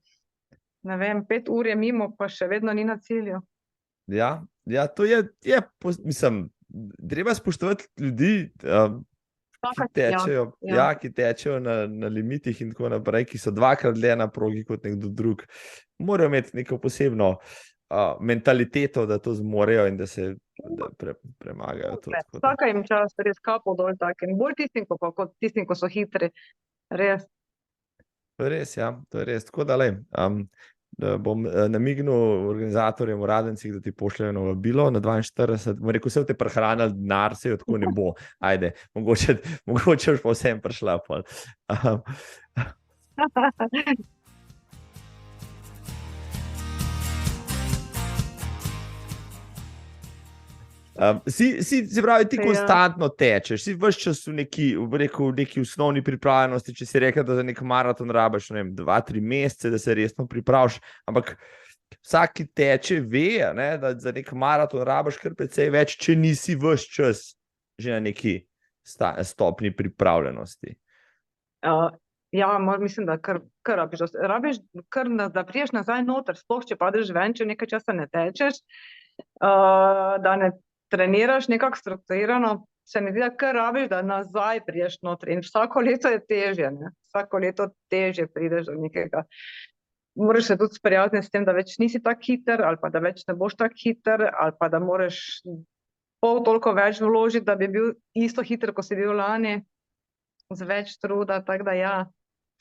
Ne vem, 5 ur je mimo, pa še vedno ni na cilju. Ja, to je, mislim, treba spoštovati ljudi, ki tečejo na limitih in tako naprej, ki so dvakrat dlje na progi kot nekdo drug. Morajo imeti neko posebno mentaliteto, da to zmorejo in da se premagajo to. Vsaka jim čas, res kapo dol takim. Bolj tistim, kot tistim, ko so hitri. Res. To je res, ja. To je res. Tako da, da bom namignil organizatorjem v Radencih, da ti pošljajo na vabilo na 42. Bom rekel, vse v te prehranili denar, se jo tako ne bo. Ajde, mogoče boš pa vsem prišla. Se pravi, ti konstantno tečeš, si ves čas v neki osnovni pripravljenosti, če si rekel, da za nek maraton rabiš, 2-3 mesece, da se resno pripraviš, ampak vsak, ki teče, ve, ne, da za nek maraton rabiš kar precej več, če nisi ves čas že na neki stopni pripravljenosti. Ja, mislim, da kar rabiš. Rabiš kar, da priješ nazaj noter, sploh če padeš ven, če nekaj časa ne tečeš, da ne treniraš nekako strukturirano, se mi zdi, da kar rabiš, da nazaj priješ noter. In vsako leto je težje, ne? Vsako leto težje prideš do nekega. Moraš se tudi sprijazniti s tem, da več nisi tak hiter, ali pa da več ne boš tak hiter, ali pa da moraš pol toliko več vložiti, da bi bil isto hiter, ko si bil lani, z več truda, tako da ja.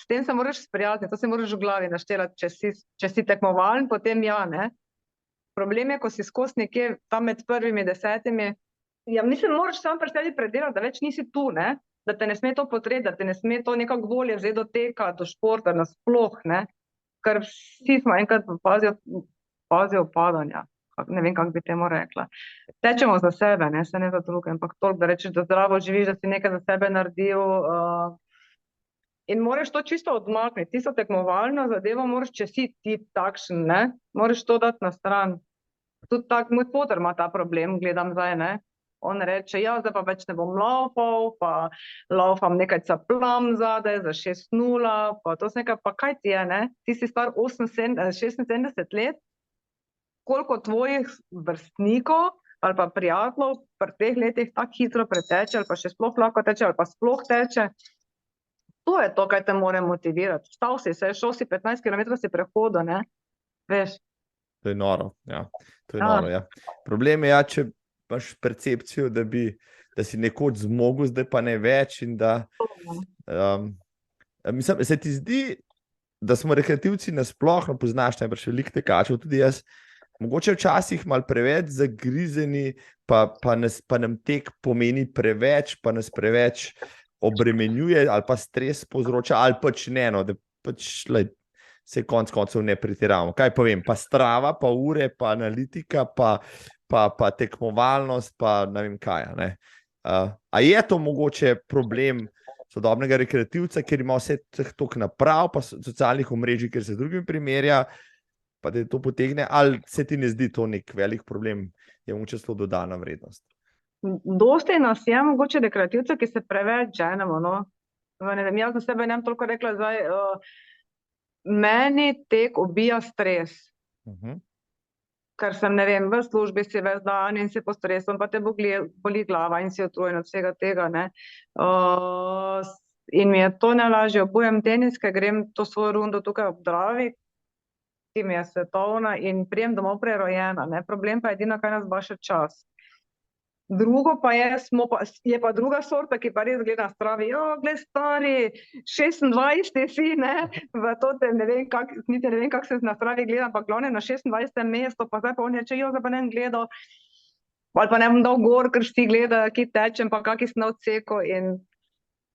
S tem se moraš sprijazniti, to se moraš v glavi naštelati, če si tekmovalen, potem ja, ne. Problem je, ko si skozi nekje tam med prvimi 10, ja, mislim, moraš sam pri sebi predelati, da več nisi tu, ne, da te ne sme to potreti, da te ne sme to nekako volje vzeti do teka, do športa, nasploh, ne, ker vsi smo enkrat pazijo padanja, ne vem, kako bi temu rekla. Tečemo za sebe, ne, se ne za druge, ampak toliko, da rečeš, da zdravo živiš, da si nekaj za sebe naredil, in moraš to čisto odmakniti, tisto tekmovalno zadevo moraš, če si ti takšen, ne, moraš to dati na stran. Tudi tak, moj foter ima ta problem, gledam zdaj, ne, on reče, ja, zdaj pa več ne bom laufal, pa laufam nekaj caplam zadaj za 6:0, pa to se nekaj, pa kaj ti je, ne, ti si star 76 let, koliko tvojih vrstnikov ali pa prijateljev pri teh letih tako hitro preteče, ali pa še sploh lahko teče, ali pa sploh teče. To je to, kaj te more motivirati. Vstal si, šel si 15 km si prehodo, ne? Veš. To je noro, ja. To je noro, ja. Problem je, ja, če imaš percepcijo, da si nekoč zmogel, zdaj pa ne več in da... Mislim, se ti zdi, da smo rekreativci nasploh, poznaš najbrž veliko tekačev, tudi jaz, mogoče včasih malo preveč zagrizeni, pa nam tek pomeni preveč, pa nas preveč obremenjuje ali pa stres povzroča, ali pač ne, no, da pač se konc koncev ne pretiravamo. Kaj povem, pa strava, pa ure, pa analitika, pa tekmovalnost, pa ne vem kaj, ne. A je to mogoče problem sodobnega rekreativca, ker ima vse toliko naprav, pa socialnih omrežij, ker se z drugim primerja, pa da to potegne, ali se ti ne zdi to nek velik problem, je mogoče celo dodana vrednost? Dosti nas je mogoče rekreativcev, ki se preveč ženemo, no. Ne vem, jaz za sebe ne bom toliko rekla zdaj, meni tek ubija stres. Ker sem, ne vem, v službi si ves dan in si pod stresom, pa te boli glava in si utrujen od vsega tega, ne. In mi je to najlažje, obujem teniske, grem to svojo rundo tukaj ob Dravi, ki mi je svetovna, in prijem domov prerojena, ne. Problem pa je edino, kaj nas baše čas. Drugo pa je pa druga sorta, ki pa res gleda na Stravi, glej stari, 26 si, ne, v to te ne vem, niti ne vem, kako se na Stravi gleda, ampak glavne na 26. mesto, pa zdaj pa on reče, zdaj pa ne bom gledal, ali pa ne bom dal gor, ker vsi gledajo, ki tečem, pa kaki sem na odseku, in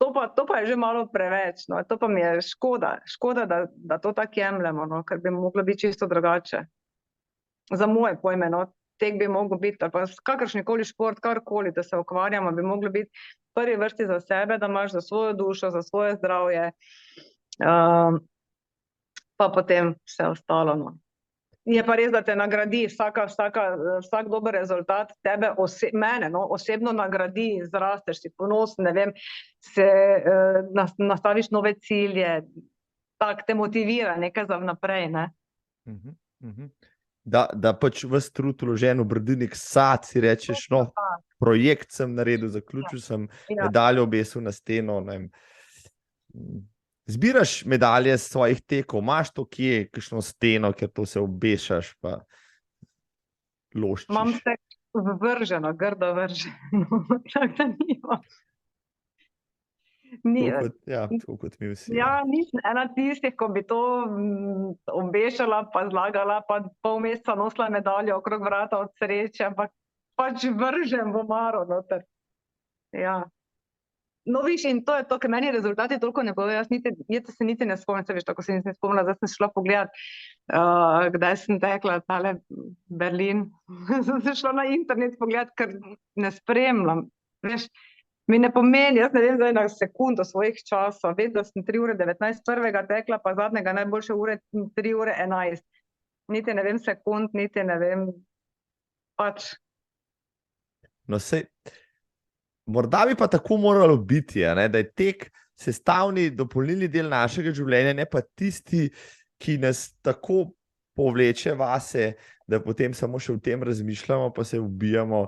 to pa je že malo preveč, no, to pa mi je škoda, da to tako jemljemo, no, ker bi moglo biti čisto drugače. Za moje pojme, no. Tek bi mogel biti, ali pa kakršnikoli šport, karkoli, da se ukvarjamo, bi moglo biti v prvi vrsti za sebe, da imaš za svojo dušo, za svoje zdravje, pa potem vse ostalo, no. Je pa res, da te nagradi vsak dober rezultat, mene, no, osebno nagradi, zrasteš, si ponosen, ne vem, se nastaviš nove cilje, tako te motivira nekaj za vnaprej, ne. Da pač ves trud vložen v nek sad, si rečeš, no, projekt sem naredil, zaključil sem, medaljo obesil na steno, ne vem. Zbiraš medalje s svojih tekov, imaš to kje, kakšno steno, ker to se obešaš, pa loščiš? Imam se vrženo, grdo vrženo, tako da nimam. Tako kot mi vsi. Nisem ena tistih, ko bi to obešala, pa zlagala, pa pol meseca nosila medaljo okrog vrata od sreče, ampak pač vržem v omaro noter. Ja. No, viš, in to je to, ker meni rezultati toliko ne povedo, jaz se niti ne spomnim, se veš, tako se nisem spomnila, zdaj sem šla pogledat, kdaj sem tekla, tale Berlin, sem se šla na internet pogledat, ker ne spremljam, veš, mi ne pomeni, jaz ne vem zdaj na sekundo svojih časov, vem, da sem 3:19 prvega tekla, pa zadnjega najboljše ure 3:11, niti ne vem sekund, niti ne vem, pač. No, sej, morda bi pa tako moralo biti, ne, da je tek sestavni dopolnilni del našega življenja, ne pa tisti, ki nas tako povleče vase, da potem samo še v tem razmišljamo, pa se ubijamo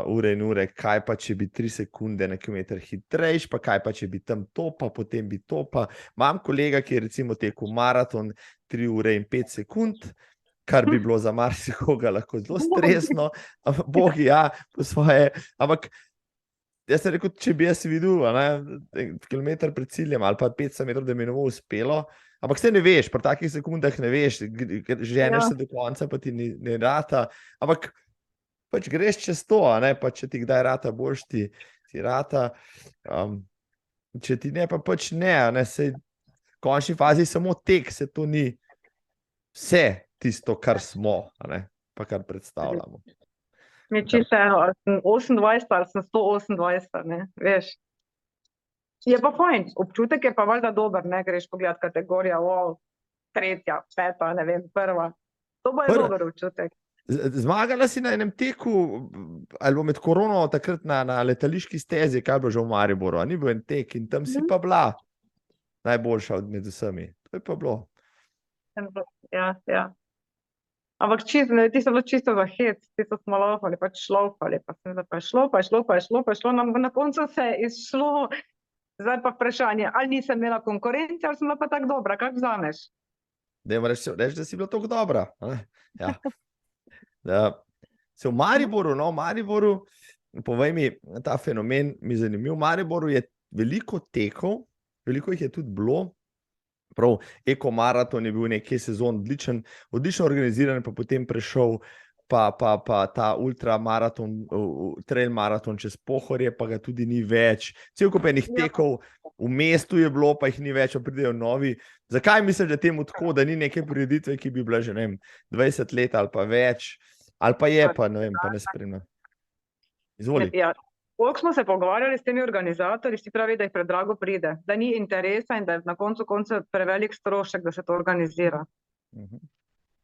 ure in ure, kaj pa, če bi 3 sekunde na kilometer hitrejš, pa kaj pa, če bi tam to, pa potem bi to, pa imam kolega, ki je recimo tekel maraton 3 ure in 5 sekund, kar bi bilo za marsikoga lahko zelo stresno, bogi, ja, po svoje, ampak jaz sem rekel, če bi jaz videl, kilometer pred ciljem ali pa 500 metrov, da mi ne bo uspelo, ampak se ne veš, pri takih sekundah ne veš, ženeš se do konca, pa ti ne rata, ampak pač greš čez to, pa če ti kdaj rata boš, ti rata, če ti ne, pa pač ne, sej v končni fazi samo tek, se to ni vse tisto, kar smo, pa kar predstavljamo. Mi čisto eno, ali sem 28 ali sem 128, ne, veš. Je pa fajn, občutek je pa valjda dober, ne, greš pogledat kategorija, tretja, peta, ne vem, prva. To bo je dober občutek. Zmagala si na enem teku, ali bo med korono takrat na letališki stezi, kaj bo že v Mariboru, ni bil en tek in tam si pa bila najboljša med vsemi. To je pa bilo. Ja. Ampak ti so bilo čisto za hec, ti so smo laufali, pač šlaufali, pa sem pa šlo, na koncu se je izšlo, zdaj pa vprašanje, ali nisem imela konkurence, ali sem bila pa tako dobra, kako vzameš? Dajmo reči, da si bila tako dobra. Ja. Se v Mariboru, povej mi, ta fenomen mi je zanimiv, v Mariboru je veliko tekov, veliko jih je tudi bilo, prav, ekomaraton je bil nekaj sezon odlično organiziran, pa potem prešel pa ta ultramaraton, trail maraton čez Pohorje, pa ga tudi ni več. Cel kup enih tekov v mestu je bilo, pa jih ni več, pa pridejo novi. Zakaj misliš, da temu tako, da ni neke prireditve, ki bi bila že, ne vem, 20 let ali pa več, ali pa je, pa ne vem, pa ne spremljam. Izvoli. Ja. Koliko smo se pogovarjali s temi organizatorji, si pravi, da jih predrago pride, da ni interesa in da je na koncu prevelik strošek, da se to organizira.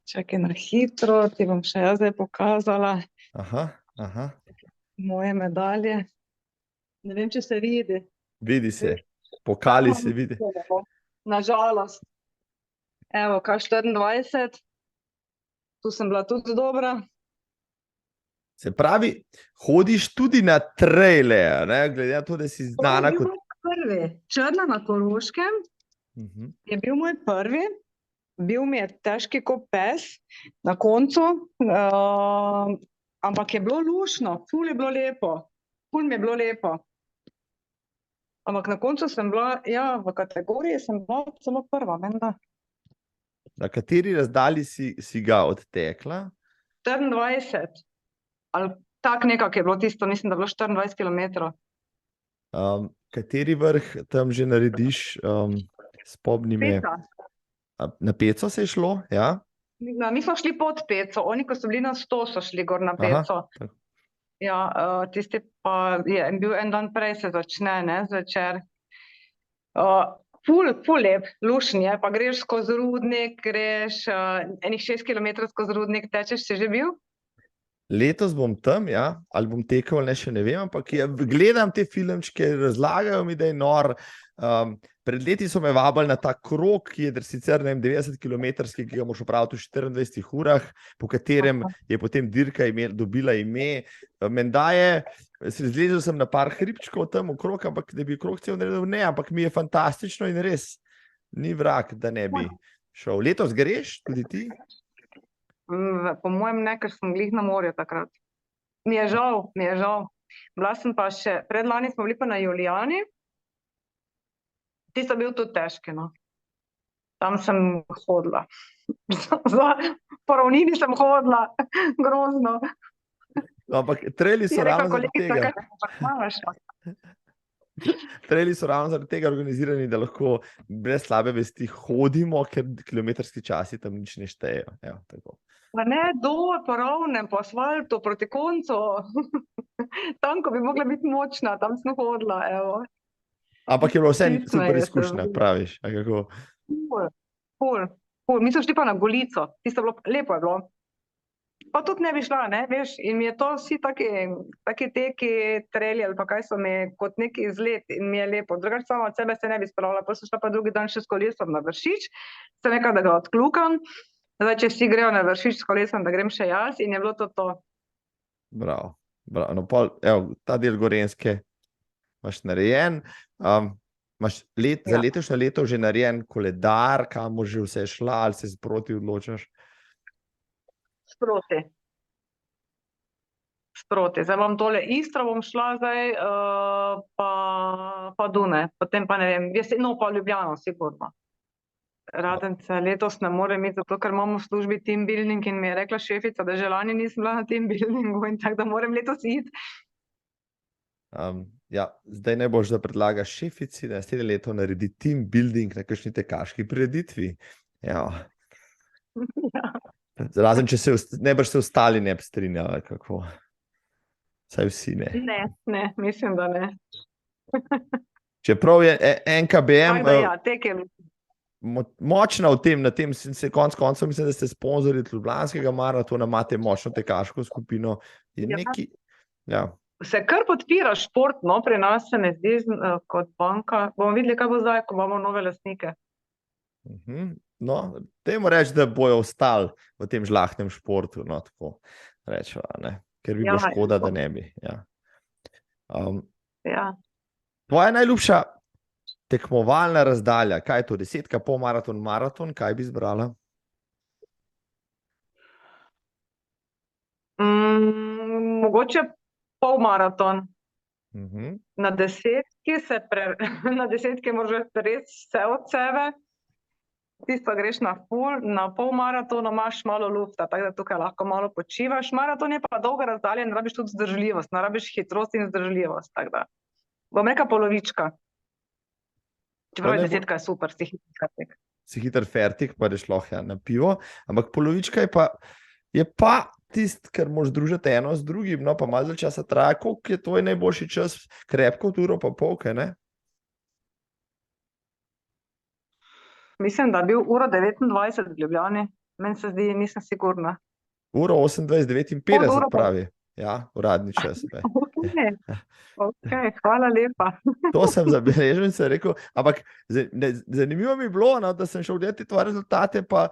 Čakaj, na hitro, ti bom še jaz zdaj pokazala. Aha. Moje medalje. Ne vem, če se vidi. Vidi se, pokali se vidi. Nažalost. Evo, K24, tu sem bila tudi dobra. Se pravi, hodiš tudi na traile, glede na to, da si znana kot... Črna na Koroškem je bil moj prvi, bil mi je težki kot pes na koncu, ampak je bilo lušno, ful je bilo lepo, ful mi je bilo lepo. Ampak na koncu sem bila, v kategoriji sem bila celo prva, menda. Na kateri razdalji si ga odtekla? 24. Ali tak nekak je bilo tisto, mislim, da je bilo 24 kilometrov. Kateri vrh tam že narediš, spomni me? Na Peco se je šlo, ja? Mi smo šli pod Peco, oni, ko so bili na 100, so šli gor na Peco. Ja, tisti pa je bil en dan prej, se začne, ne, zvečer. Ful lep, lušen je, pa greš skozi Rudnik, greš enih 6 kilometrov skozi Rudnik, tečeš, si že bil? Letos bom tam, ja, ali bom tekel, ali ne, še ne vem, ampak gledam te filmčke, razlagajo mi, da je nor. Pred leti so me vabili na ta krog, ki je sicer, ne vem, 90 kilometrski, ki ga moraš opraviti v 24 urah, po katerem je potem dirka dobila ime. Menda je, zlezel sem na par hribčkov tam okrog, ampak da bi krog cel naredil, ne, ampak mi je fantastično in res ni vrag, da ne bi šel. Letos greš tudi ti? Po mojem ne, ker sem glih na morju takrat. Mi je žal. Bila sem pa še, predlani smo bili pa na Julijani, tisto bil tudi težki, no. Tam sem hodila. Po ravnini sem hodila, grozno. Ampak treli so Je rekla ravno zaradi kolegica, tega. kaj se počneš? Treli so ravno zaradi tega organizirani, da lahko brez slabe vesti hodimo, ker kilometrski časi tam nič ne štejejo. Evo, tako. Pa ne, dol, po ravnem, po asfaltu, proti koncu. Tam, ko bi mogla biti močna, tam sem hodila, evo. Ampak je bilo vse Čisto super je, izkušnja, se praviš. A kako? Ful. Mi smo šli pa na Golico, tisto je bilo, lepo je bilo. Pa tudi ne bi šla, ne, veš, in mi je to vsi taki teki treli ali pa kaj so mi kot neki izlet in mi je lepo. Drugače sama od sebe se ne bi spravila, pa sem šla pa drugi dan še s kolesom na Vršič, sem rekla, da ga odkljukam. Zdaj, če vsi grejo na Vršič s kolesom, da grem še jaz in je bilo to. Bravo. No, pol, evo, ta del Gorenjske imaš narejen. Imaš za letošnje leto že narejen koledar, kamor že vse šla, ali se sproti odločaš? Sproti. Zdaj bom tole Istro bom šla zdaj, pa Dunaj, potem pa ne vem, pa Ljubljano sigurno. Radence letos ne morem iti, zato ker imamo v službi team building in mi je rekla šefica, da že lani nisem bila na team buildingu in tako, da moram letos iti. Zdaj ne boš, da predlagaš šefici, da naslednje leto naredi team building na kakšni tekaški prireditvi. Ja. Razen, če se ostali ne bi strinjali, kako. Saj vsi ne. Ne, mislim, da ne. Čeprav je NKBM močna v tem, na tem se konc koncev mislim, da ste sponzorji Ljubljanskega maratona, imate močno tekaško skupino. Se kar podpira šport, no, pri nas se ne zdi kot banka. Bomo videli, kaj bo zdaj, ko imamo nove lastnike. No, dajmo reči, da bojo ostali v tem žlahtnem športu, no, tako rečeva, ne. Ker bi bilo škoda, da ne bi. Tvoja najljubša tekmovalna razdalja, kaj je to, 10, polmaraton, maraton, kaj bi izbrala? Mogoče polmaraton. Na 10 moraš res vse od sebe. Tisto greš na ful, na polmaratonu imaš malo lufta, tako da tukaj lahko malo počivaš. Maraton je pa dolga razdalja in rabiš tudi vzdržljivost, ne rabiš hitrost in vzdržljivost, tako da. Bom rekla polovička. Čeprav je 10 je super, si hiter fertik. Si hiter fertik, pa greš lahko na pivo, ampak polovička je pa tisto, ker moraš družiti eno z drugim, no pa malo časa traja. Koliko je tvoj najboljši čas? Krepko, uro pa pol, kaj ne? Mislim, da je bil uro 29 v Ljubljani. Meni se zdi, nisem sigurna. Uro 28:59 pravi. Ja, uradni čas. Ok, hvala lepa. To sem zabeležil in sem rekel, ampak zanimivo mi je bilo, no, da sem šel gledati tvoje rezultate, pa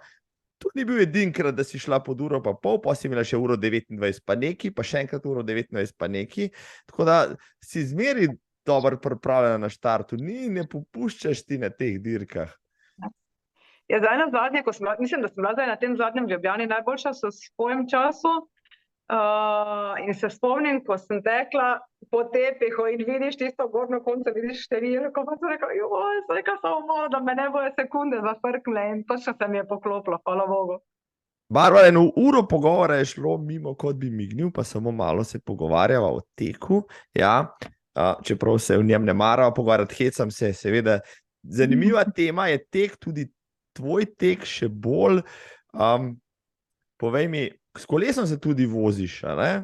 tudi ni bil edinkrat, da si šla pod uro pa pol, pa si imela še uro 29 pa neki, pa še enkrat uro 29 pa neki. Tako da si zmeri dobro pripravljena na štartu, ne popuščaš ti na teh dirkah. Ja, zdaj na zadnje, mislim, da sem bila zdaj na tem zadnjem v Ljubljani najboljša v svojem času in se spomnim, ko sem tekla po tepihu in vidiš tisto gornjo konco, vidiš številko, pa sem rekla, rekla samo malo, da me ne bojo sekunde zafrknile in točno se mi je poklopilo, hvala Bogu. Barbara, eno uro pogovora je šlo mimo, kot bi mignil, pa samo malo se pogovarjava o teku, ja, čeprav se v njem ne marava pogovarjati, hecam se, seveda, zanimiva tema je tek, tudi tvoj tek še bolj. Povej mi, s kolesom se tudi voziš, ne?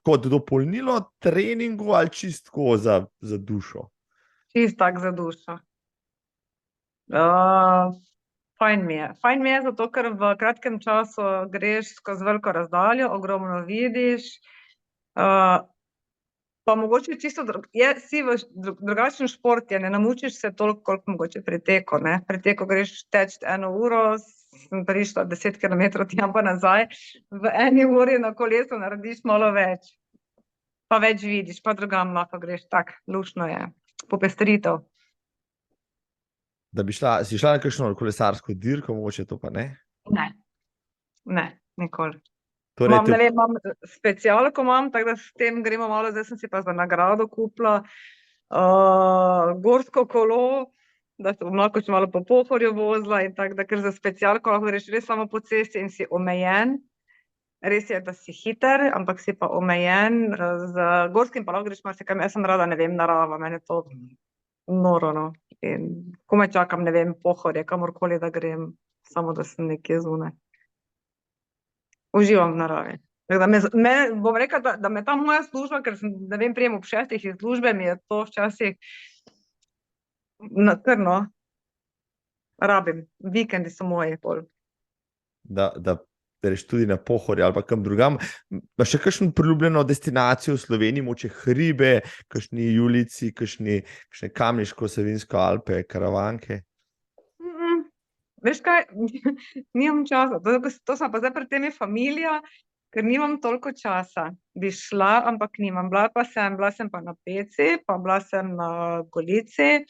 Kot dopolnilo treningu ali čistko za dušo? Čist tak za dušo. Fajn mi je, zato ker v kratkem času greš skozi veliko razdaljo, ogromno vidiš, pa mogoče čisto si v drugačen šport, ne namučiš se toliko, koliko mogoče pri teku, ne. Pri teku greš teč 1 uro, sem prišla 10 kilometrov tja pa nazaj, v 1 uri na kolesu narediš malo več. Pa več vidiš, pa drugam lahko greš, tako, luštno je, popestritev. Da bi si šla na kakšno kolesarsko dirko, mogoče to pa ne? Ne, nikoli. Torej, Imam, ne vem, imam specialko, tako da s tem gremo malo, zdaj sem si pa za nagrado kupila gorsko kolo, da se bom lahko še malo po Pohorju vozila in tako, da ker za specialko lahko greš res samo po cesti in si omejen. Res je, da si hiter, ampak si pa omejen. Z gorskim pa lahko greš marsikam. Jaz sem rada, ne vem, narava, meni je to noro, no. In komaj čakam, ne vem, Pohorje, kamorkoli, da grem, samo da sem nekje zunaj. Uživam v naravi. Tako da bom rekla, da me ta moja služba, ker sem, ne vem, prijem ob 6 iz službe, mi je to včasih natrno. Rabim. Vikendi so moji pol. Da greš tudi na Pohorje ali pa kam drugam. Imaš še kakšno priljubljeno destinacijo v Sloveniji, mogoče hribe, kakšni Julijci, kakšne Kamniško-Savinjske Alpe, Karavanke? Veš kaj, nimam časa. To sem pa zdaj pred temi familija, ker nimam toliko časa. Bi šla, ampak nimam. Bila sem pa na Peci, pa bila sem na Golici,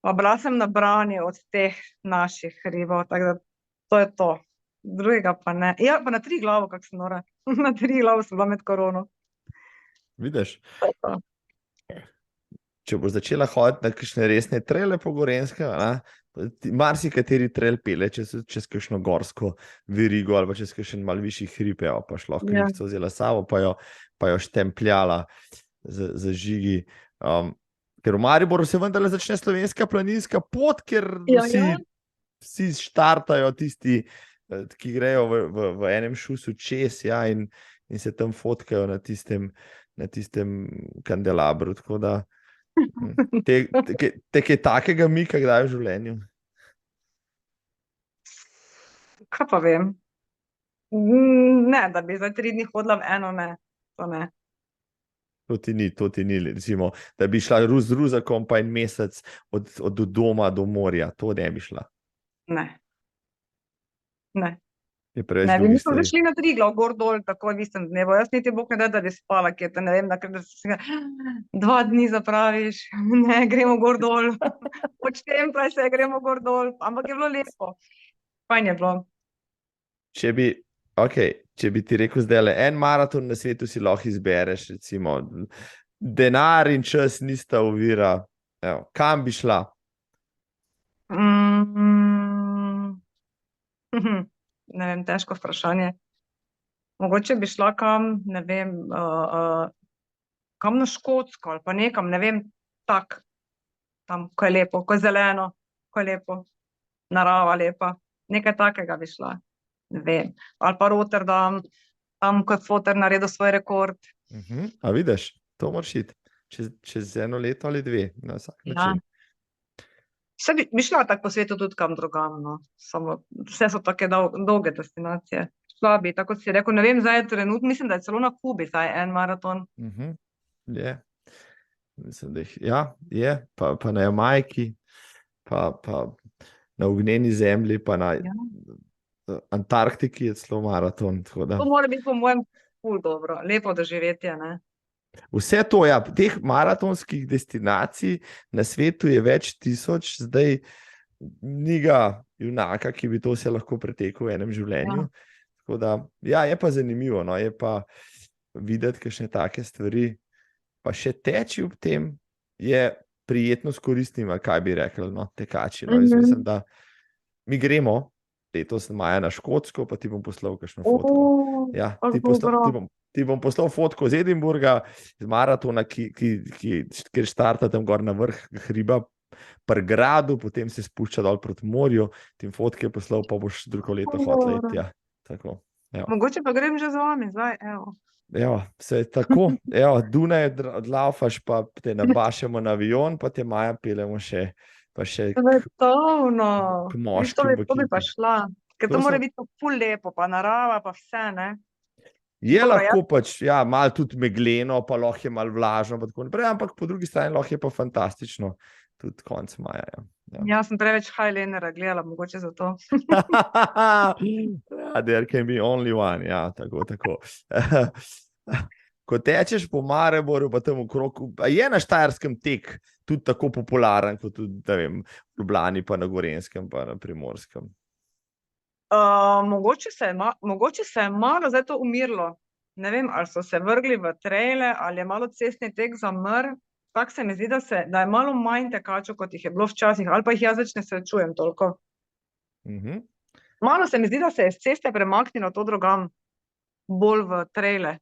pa bila sem na Brani od teh naših hribov, tako da to je to. Drugega pa ne. Ja, pa na Triglavu, kak sem nora. Na Triglavu sem bila med korono. Vidiš? To je to. Če boš začela hoditi na kakšne resne trele po Gorenjskem, marsikateri trail pele čez kakšno gorsko verigo ali pa čez kakšen malo višji hrib, pa šlo knjižico vzela sabo, pa jo štempljala z žigi. Ker v Mariboru se vendarle začne slovenska planinska pot, ker vsi štartajo tisti, ki grejo v enem šusu čez, in se tam fotkajo na tistem kandelabru, tako da te kaj takega mika kdaj v življenju? Kaj pa vem? Ne, da bi zdaj 3 dni hodila v eno, ne. To ne. To ti ni, recimo, da bi šla z ruzakom pa en mesec od doma do morja, to ne bi šla. Ne. Ne. Je preveč Ne, drugih mi smo stvari. šli na Triglav, gor dol, tako v istem dnevu. Jaz niti Bog ne da bi spala, kje te ne vem, da 2 dni zapraviš, ne, gremo gor dol. Odštempljaj se, gremo gor dol, ampak je bilo lepo. Fajn je bilo. Če bi ti rekel zdajle, en maraton na svetu si lahko izbereš, recimo, denar in čas nista ovira, kam bi šla? Ne vem, težko vprašanje. Mogoče bi šla kam, ne vem, kam na Škotsko ali pa nekam, ne vem, tak, tam, ko je lepo, ko je zeleno, ko je lepo, narava lepa, nekaj takega bi šla, ne vem, ali pa Rotterdam, tam, ko je foter naredil svoj rekord. A vidiš, to moraš iti, čez 1 leto ali 2, na vsak način. Vse bi šla tako po svetu tudi kam drugam, no. Samo vse so take dolge destinacije. Šla bi, tako si rekel, ne vem, zdaj je trenutno, mislim, da je celo na Kubi zdaj en maraton. Je. Mislim, da je, pa na Jamajki, pa na ognjeni zemlji, pa na Antarktiki je celo maraton. To mora biti po mojem ful dobro, lepo doživetje, ne. Vse to, teh maratonskih destinacij na svetu je več tisoč, zdaj ni ga junaka, ki bi to vse lahko pretekel v enem življenju. Tako da, je pa zanimivo, no, je pa videti kakšne take stvari, pa še teči ob tem je prijetno s koristnim, kaj bi rekli, no, tekači. No, jaz mislim, da mi gremo letos maja na Škotsko, pa ti bom poslal kakšno fotko. Ti bom poslal fotko z Edinburga, z maratona, kjer štarta tam gor na vrh hriba pri gradu, potem se spušča dol proti morju, ti fotke poslal, pa boš drugo leto hotela iti. Tako. Mogoče pa grem že z vami, zdaj, vse je tako, Dunaj odlaufaš, pa te nabašemo na avion, pa te maja peljemo še Svetovno. k moškim v To bi pa ekipi. šla, ker to mora biti ful lepo, pa narava, pa vse, ne. Je lahko pač, malo tudi megleno, pa lahko je malo vlažno, pa tako naprej, ampak po drugi strani lahko je pa fantastično, tudi konec maja. Jaz sem preveč Highlanera gledala, mogoče zato. There can be only one, tako. Ko tečeš po Mariboru, pa tam okrog, je na Štajerskem tek tudi tako popularen, kot tudi, ne vem, v Ljubljani, pa na Gorenjskem, pa na Primorskem? Mogoče se je malo zdaj to umirilo. Ne vem, ali so se vrgli v trejle, ali je malo cestni tek zamrl. Tako se mi zdi, da je malo manj tekačev, kot jih je bilo včasih, ali pa jih jaz več ne srečujem toliko. Mhm. Malo se mi zdi, da se je z ceste premaknilo to drugam, bolj v trejle,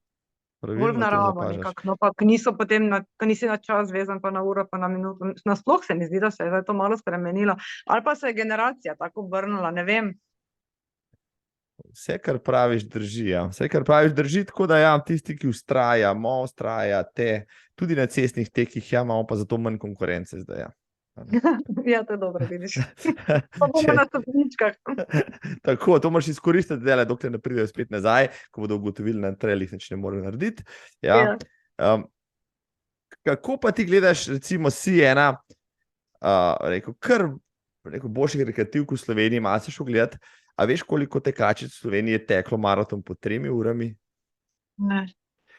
bolj v Pravilno to naravo zapažaš. nekako. No, pa ko niso potem, ko nisi na čas vezan, pa na uro, pa na minuto. Nasploh se mi zdi, da se je zdaj to malo spremenilo. Ali pa se je generacija tako obrnila, ne vem. Vse, kar praviš, drži. Ja. Vse, kar praviš, drži, tako da ja, tisti, ki ustrajate, tudi na cestnih tekih, ja, imamo pa zato manj konkurence zdaj. Ja. Ja, to je dobro, vidiš. Pa bomo na stopničkah. Tako, to moraš izkoristiti, dokler ne pridejo spet nazaj, ko bodo ugotovili, na trailih nič ne morejo narediti. Ja. Kako pa ti gledaš, recimo, si ena, rekel, boljših rekreativk v Sloveniji, malo se šel gledati, a veš, koliko tekačic v Sloveniji je teklo maraton pod 3 urami? Ne.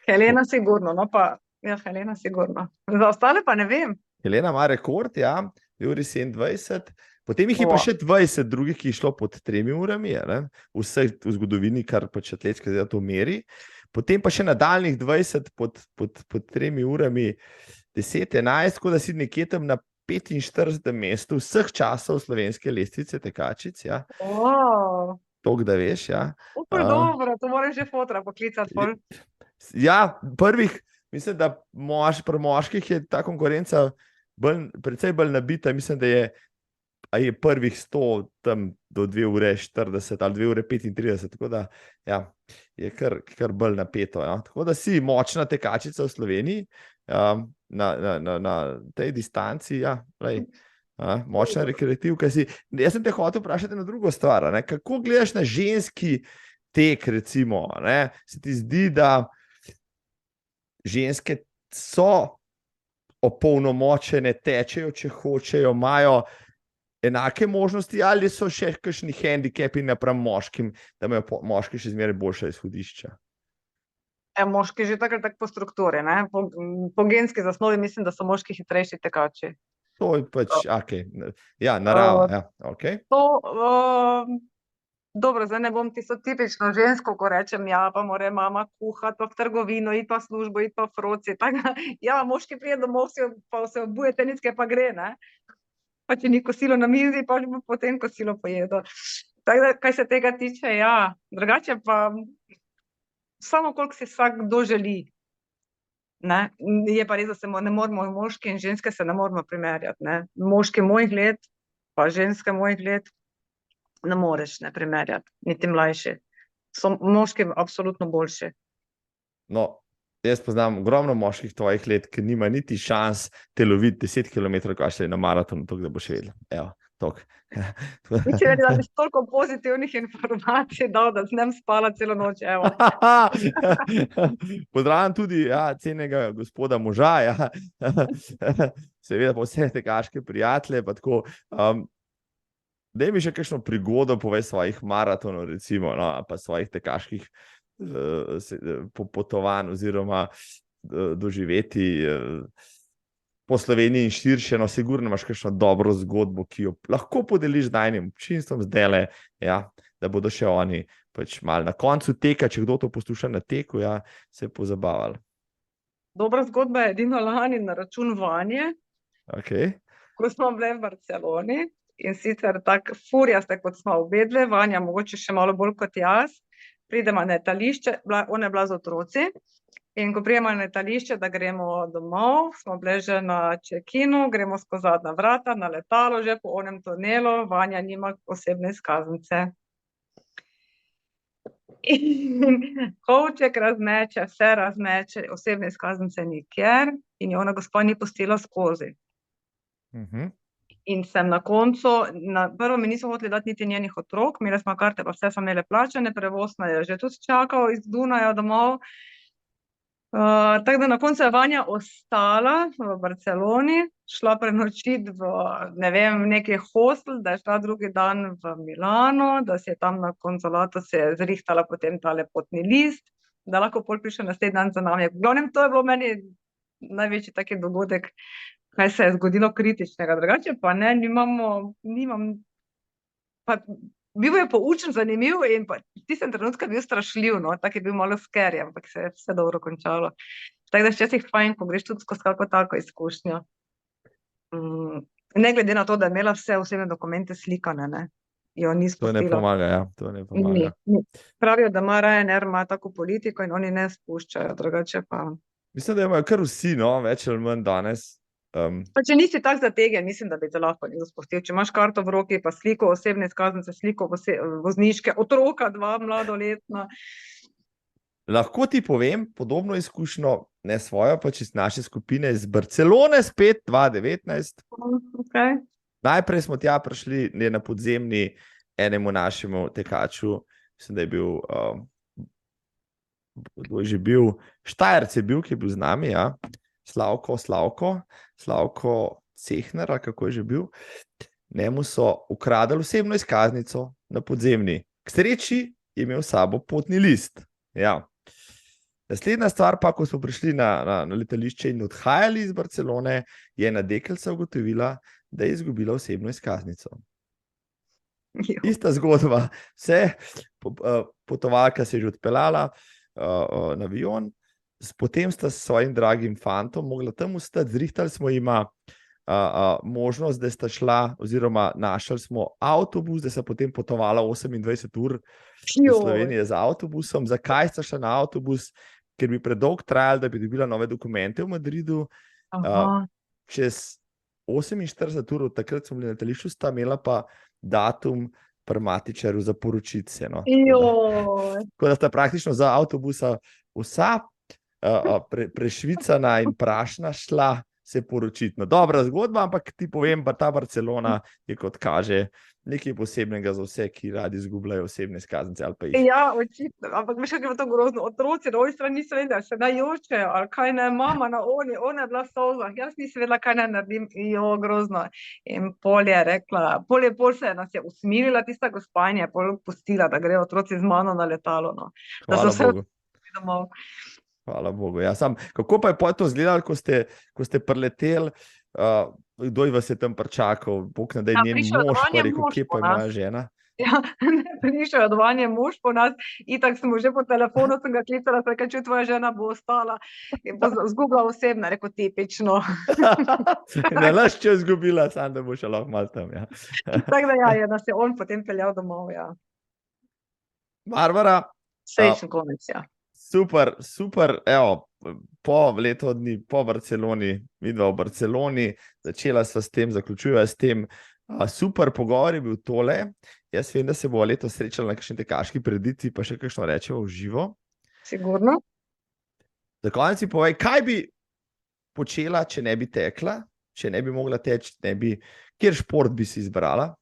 Helena sigurno, no pa, ja, Helena sigurno. Za ostale pa ne vem. Helena ima rekord, ja, 2:27, potem jih je pa Wow. še 20 drugih, ki je šlo pod 3 urami, v zgodovini, kar pač atletska zdaj to meri. Potem pa še nadaljnih 20 pod 3 urami, 10, 11, tako da si nekje tam na 45. mestu vseh časov slovenske lestvice tekačic. Ja. Wow. Toliko, da veš. Ja. Super, dobro, to moraš že fotra poklicati. Ja, mislim, da pri moških je ta konkurenca precej bolj nabita. Mislim, da je prvih 100 tam do 2:40 ali 2:35, tako da ja, je kar bolj napeto. Ja. Tako da si močna tekačica v Sloveniji na tej distanci. Ja, močna rekreativka si. Jaz sem te hotel vprašati na drugo stvar. Kako gledaš na ženski tek, recimo? Se ti zdi, da ženske so opolnomočene, tečejo, če hočejo, imajo enake možnosti, ali so še kakšni hendikepi napram moškim, da imajo moški še zmeraj boljša izhodišča? Moški že tako po strukturi, ne? Po genski zasnovi mislim, da so moški hitrejši tekači. To je pač, ja, narava, ja, okej. Dobro, zdaj ne bom tisto tipično žensko, ko rečem, ja, pa mora mama kuhati, pa v trgovino, iti pa v službo, iti pa v froci. Ja, moški pride domov, pa se obuje teniske, pa gre, ne? Pa če ni kosilo na mizi, pa bo potem kosilo pojedo. Tako da, kaj se tega tiče, ja, drugače pa samo koliko si vsak kdo želi. Ne? Je pa res, da se ne moramo, moški in ženske se ne moramo primerjati. Ne? Moški mojih let, pa ženske mojih let, ne moreš ne primerjati, niti mlajši. So moški absolutno boljši. No, jaz poznam ogromno moških tvojih let, ki nima niti šans te loviti 10 km, ko šli na maraton, tako da boš vedel. Evo, toliko. Mislim, da bi toliko pozitivnih informacij dal, da sem spala celo noč. Pozdravljam tudi cenega gospoda moža, seveda pa vse tekaške prijatelje. Daj mi še kakšno prigodo, povej svojih maratonov, recimo, no, pa svojih tekaških potovanj oziroma doživeti po Sloveniji in širše. No, sigurno imaš kakšno dobro zgodbo, ki jo lahko podeliš z najnim občinstvom zdajle, da bodo še oni pač malo na koncu teka, če kdo to posluša na teku, se pozabavali. Dobra zgodba je edino lani na račun Vanje, ko smo bili v Barceloni, in sicer tako furjaste, kot smo obedle, Vanja mogoče še malo bolj kot jaz. Pridemo na letališče, ona je bila z otroci, in ko pridemo na letališče, da gremo domov, smo bili že na check-inu, gremo skozi zadnja vrata, na letalo, že po onem tunelu, Vanja nima osebne izkaznice. In kovček razmeče, vse razmeče, osebne izkaznice nikjer, in je ona gospa ni pustila skozi. In sem na koncu, prvo mi niso hoteli dati niti njenih otrok, imeli smo karte, pa vse so imele plačane, prevoz je že tudi čakal iz Dunaja domov. Tako da na koncu je Vanja ostala v Barceloni, šla prenočiti v, ne vem, neki hostel, da je šla drugi dan v Milano, da si je tam na konzulatu se je zrihtala potem tale potni list, da lahko pol prišla naslednji dan za nami. V glavnem, to je bilo meni največji taki dogodek, kaj se je zgodilo kritičnega. Drugače pa ne, nimam, pa bil je poučen, zanimiv in pa v tistem trenutku je bil strašljiv, no, tak je bil malo scary, ampak se je vse dobro končalo. Tako da včasih fajn, ko greš tudi skozi kako tako izkušnjo. Ne glede na to, da je imela vse osebne dokumente slikane, ne. Jo ni To ne spustila. pomaga, ja, to ne pomaga. Ni. Pravijo, da ima Ryanair ima tako politiko in oni ne spuščajo, drugače pa. Mislim, da imajo kar vsi, no, več ali manj danes. Pa če nisi tak zategen, mislim, da bi te lahko nekdo spustil. Če imaš karto v roki, pa sliko osebne izkaznice, sliko vozniške, otroka, 2 mladoletna. Lahko ti povem podobno izkušnjo, ne svojo, pač iz naše skupine iz Barcelone, spet 2019. Okay. Najprej smo tja prišli na podzemni enemu našemu tekaču, mislim, da je bil, kdo je že bil, Štajerc je bil, ki je bil z nami, ja. Slavko Cehner, kako je že bil. Njemu so ukradli osebno izkaznico na podzemni. K sreči je imel s sabo potni list. Ja. Naslednja stvar pa, ko smo prišli na letališče in odhajali iz Barcelone, je ena deklica ugotovila, da je izgubila osebno izkaznico. Ista zgodba. Potovalka se je že odpeljala na avion, potem sta s svojim dragim fantom mogla tam ostati, zrihtali smo jima možnost, da sta šla, oziroma našli smo avtobus, da sta potem potovala 28 ur v Sloveniji z avtobusom. Zakaj sta šla na avtobus? Ker bi predolgo trajalo, da bi dobila nove dokumente v Madridu. Čez 48 ur, takrat smo bili na letališču, sta imela pa datum pri matičarju za poročiti se. No. Tako da sta praktično za avtobusa vsa prešvicana in prašna šla se poročiti. No, dobra zgodba, ampak ti povem, pa ta Barcelona je, kot kaže, nekaj posebnega za vse, ki radi izgubljajo osebne izkaznice ali pa jih. Ja, očitno, ampak veš, kako je to grozno. Otroci na ovi strani niso vedeli, se naj jočejo, ali kaj ne, mama na ona je bila v solzah, jaz nisem vedela, kaj naj naredim, grozno. In pol je rekla, pol se nas je usmilila tista gospa in je pol pustila, da grejo otroci z mano na letalo, no. Hvala Bogu. Domov. Hvala Bogu, ja. Kako pa je to izgledalo, ko ste prileteli, kdo vas je tam pričakal? Bog ne daj, njen mož, pa rekel, kje pa je moja žena? Ja, prišel je odvanje mož po nas, itak smo že po telefonu, sem ga klicala, rekel, če tvoja žena bo ostala in pa zgubila osebno, rekel, tipično. Ne laš, če je zgubila, sam da bo še lahko malo tam, ja. Tako da ja, nas je on potem peljal domov, ja. Barbara. Srečen konec, ja. Super, evo, po leto dni, po Barceloni, vidva v Barceloni, začela sva s tem, zaključujem s tem, super pogovor je bil tole, jaz vem, da se bo letos srečala na kakšni tekaški prireditvi, pa še kakšno rečeva v živo. Sigurno. Za konec mi povej, kaj bi počela, če ne bi tekla, če ne bi mogla teči, kjer šport bi si izbrala?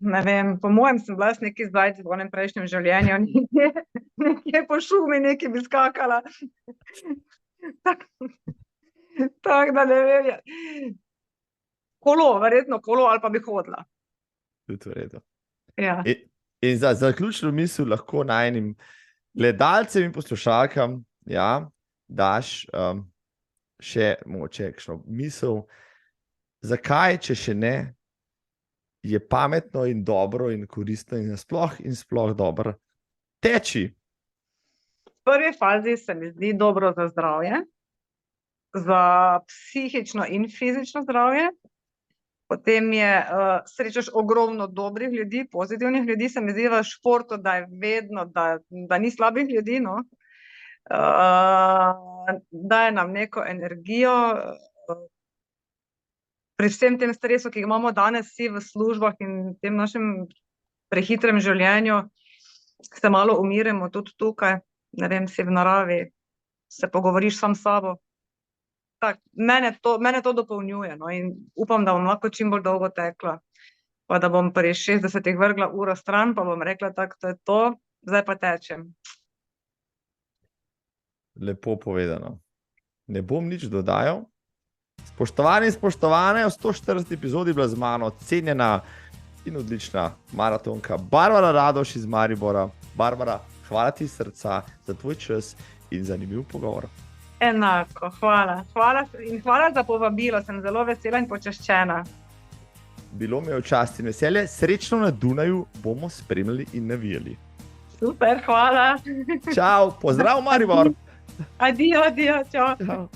Ne vem, po mojem sem bila nekaj zdaj v onem prejšnjem življenju, nekje po šumi, nekaj bi skakala. Tako da ne vem. Verjetno kolo ali pa bi hodila. Tudi v redu. Ja. In za zaključno misel lahko najinim gledalcem in poslušalkam, ja, daš še mogoče kakšno misel, zakaj, če še ne, je pametno in dobro in koristno in sploh dobro teči. V prvi fazi se mi zdi dobro za zdravje, za psihično in fizično zdravje. Potem je srečaš ogromno dobrih ljudi, pozitivnih ljudi, se mi zdi v športu, da je vedno, da ni slabih ljudi, no. Daje nam neko energijo, pri vsem tem stresu, ki ga imamo danes vsi v službah in tem našem prehitrem življenju, se malo umirimo tudi tukaj, ne vem, si v naravi, se pogovoriš sam s sabo. Tak, mene to dopolnjuje, no, in upam, da bom lahko čim bolj dolgo tekla, pa da bom pri 60 vrgla uro stran, pa bom rekla, tako, to je to, zdaj pa tečem. Lepo povedano. Ne bom nič dodajal. Spoštovani in spoštovane, v 140 epizodi bila z mano cenjena in odlična maratonka Barbara Radoš iz Maribora. Barbara, hvala ti iz srca za tvoj čas in zanimiv pogovor. Enako, hvala. Hvala in hvala za povabilo, sem zelo vesela in počaščena. bilo mi je v čast in veselje. Srečno na Dunaju, bomo spremljali in navijali. Super, hvala. Čau, pozdrav Maribor. Adijo, adijo, čau. Čau.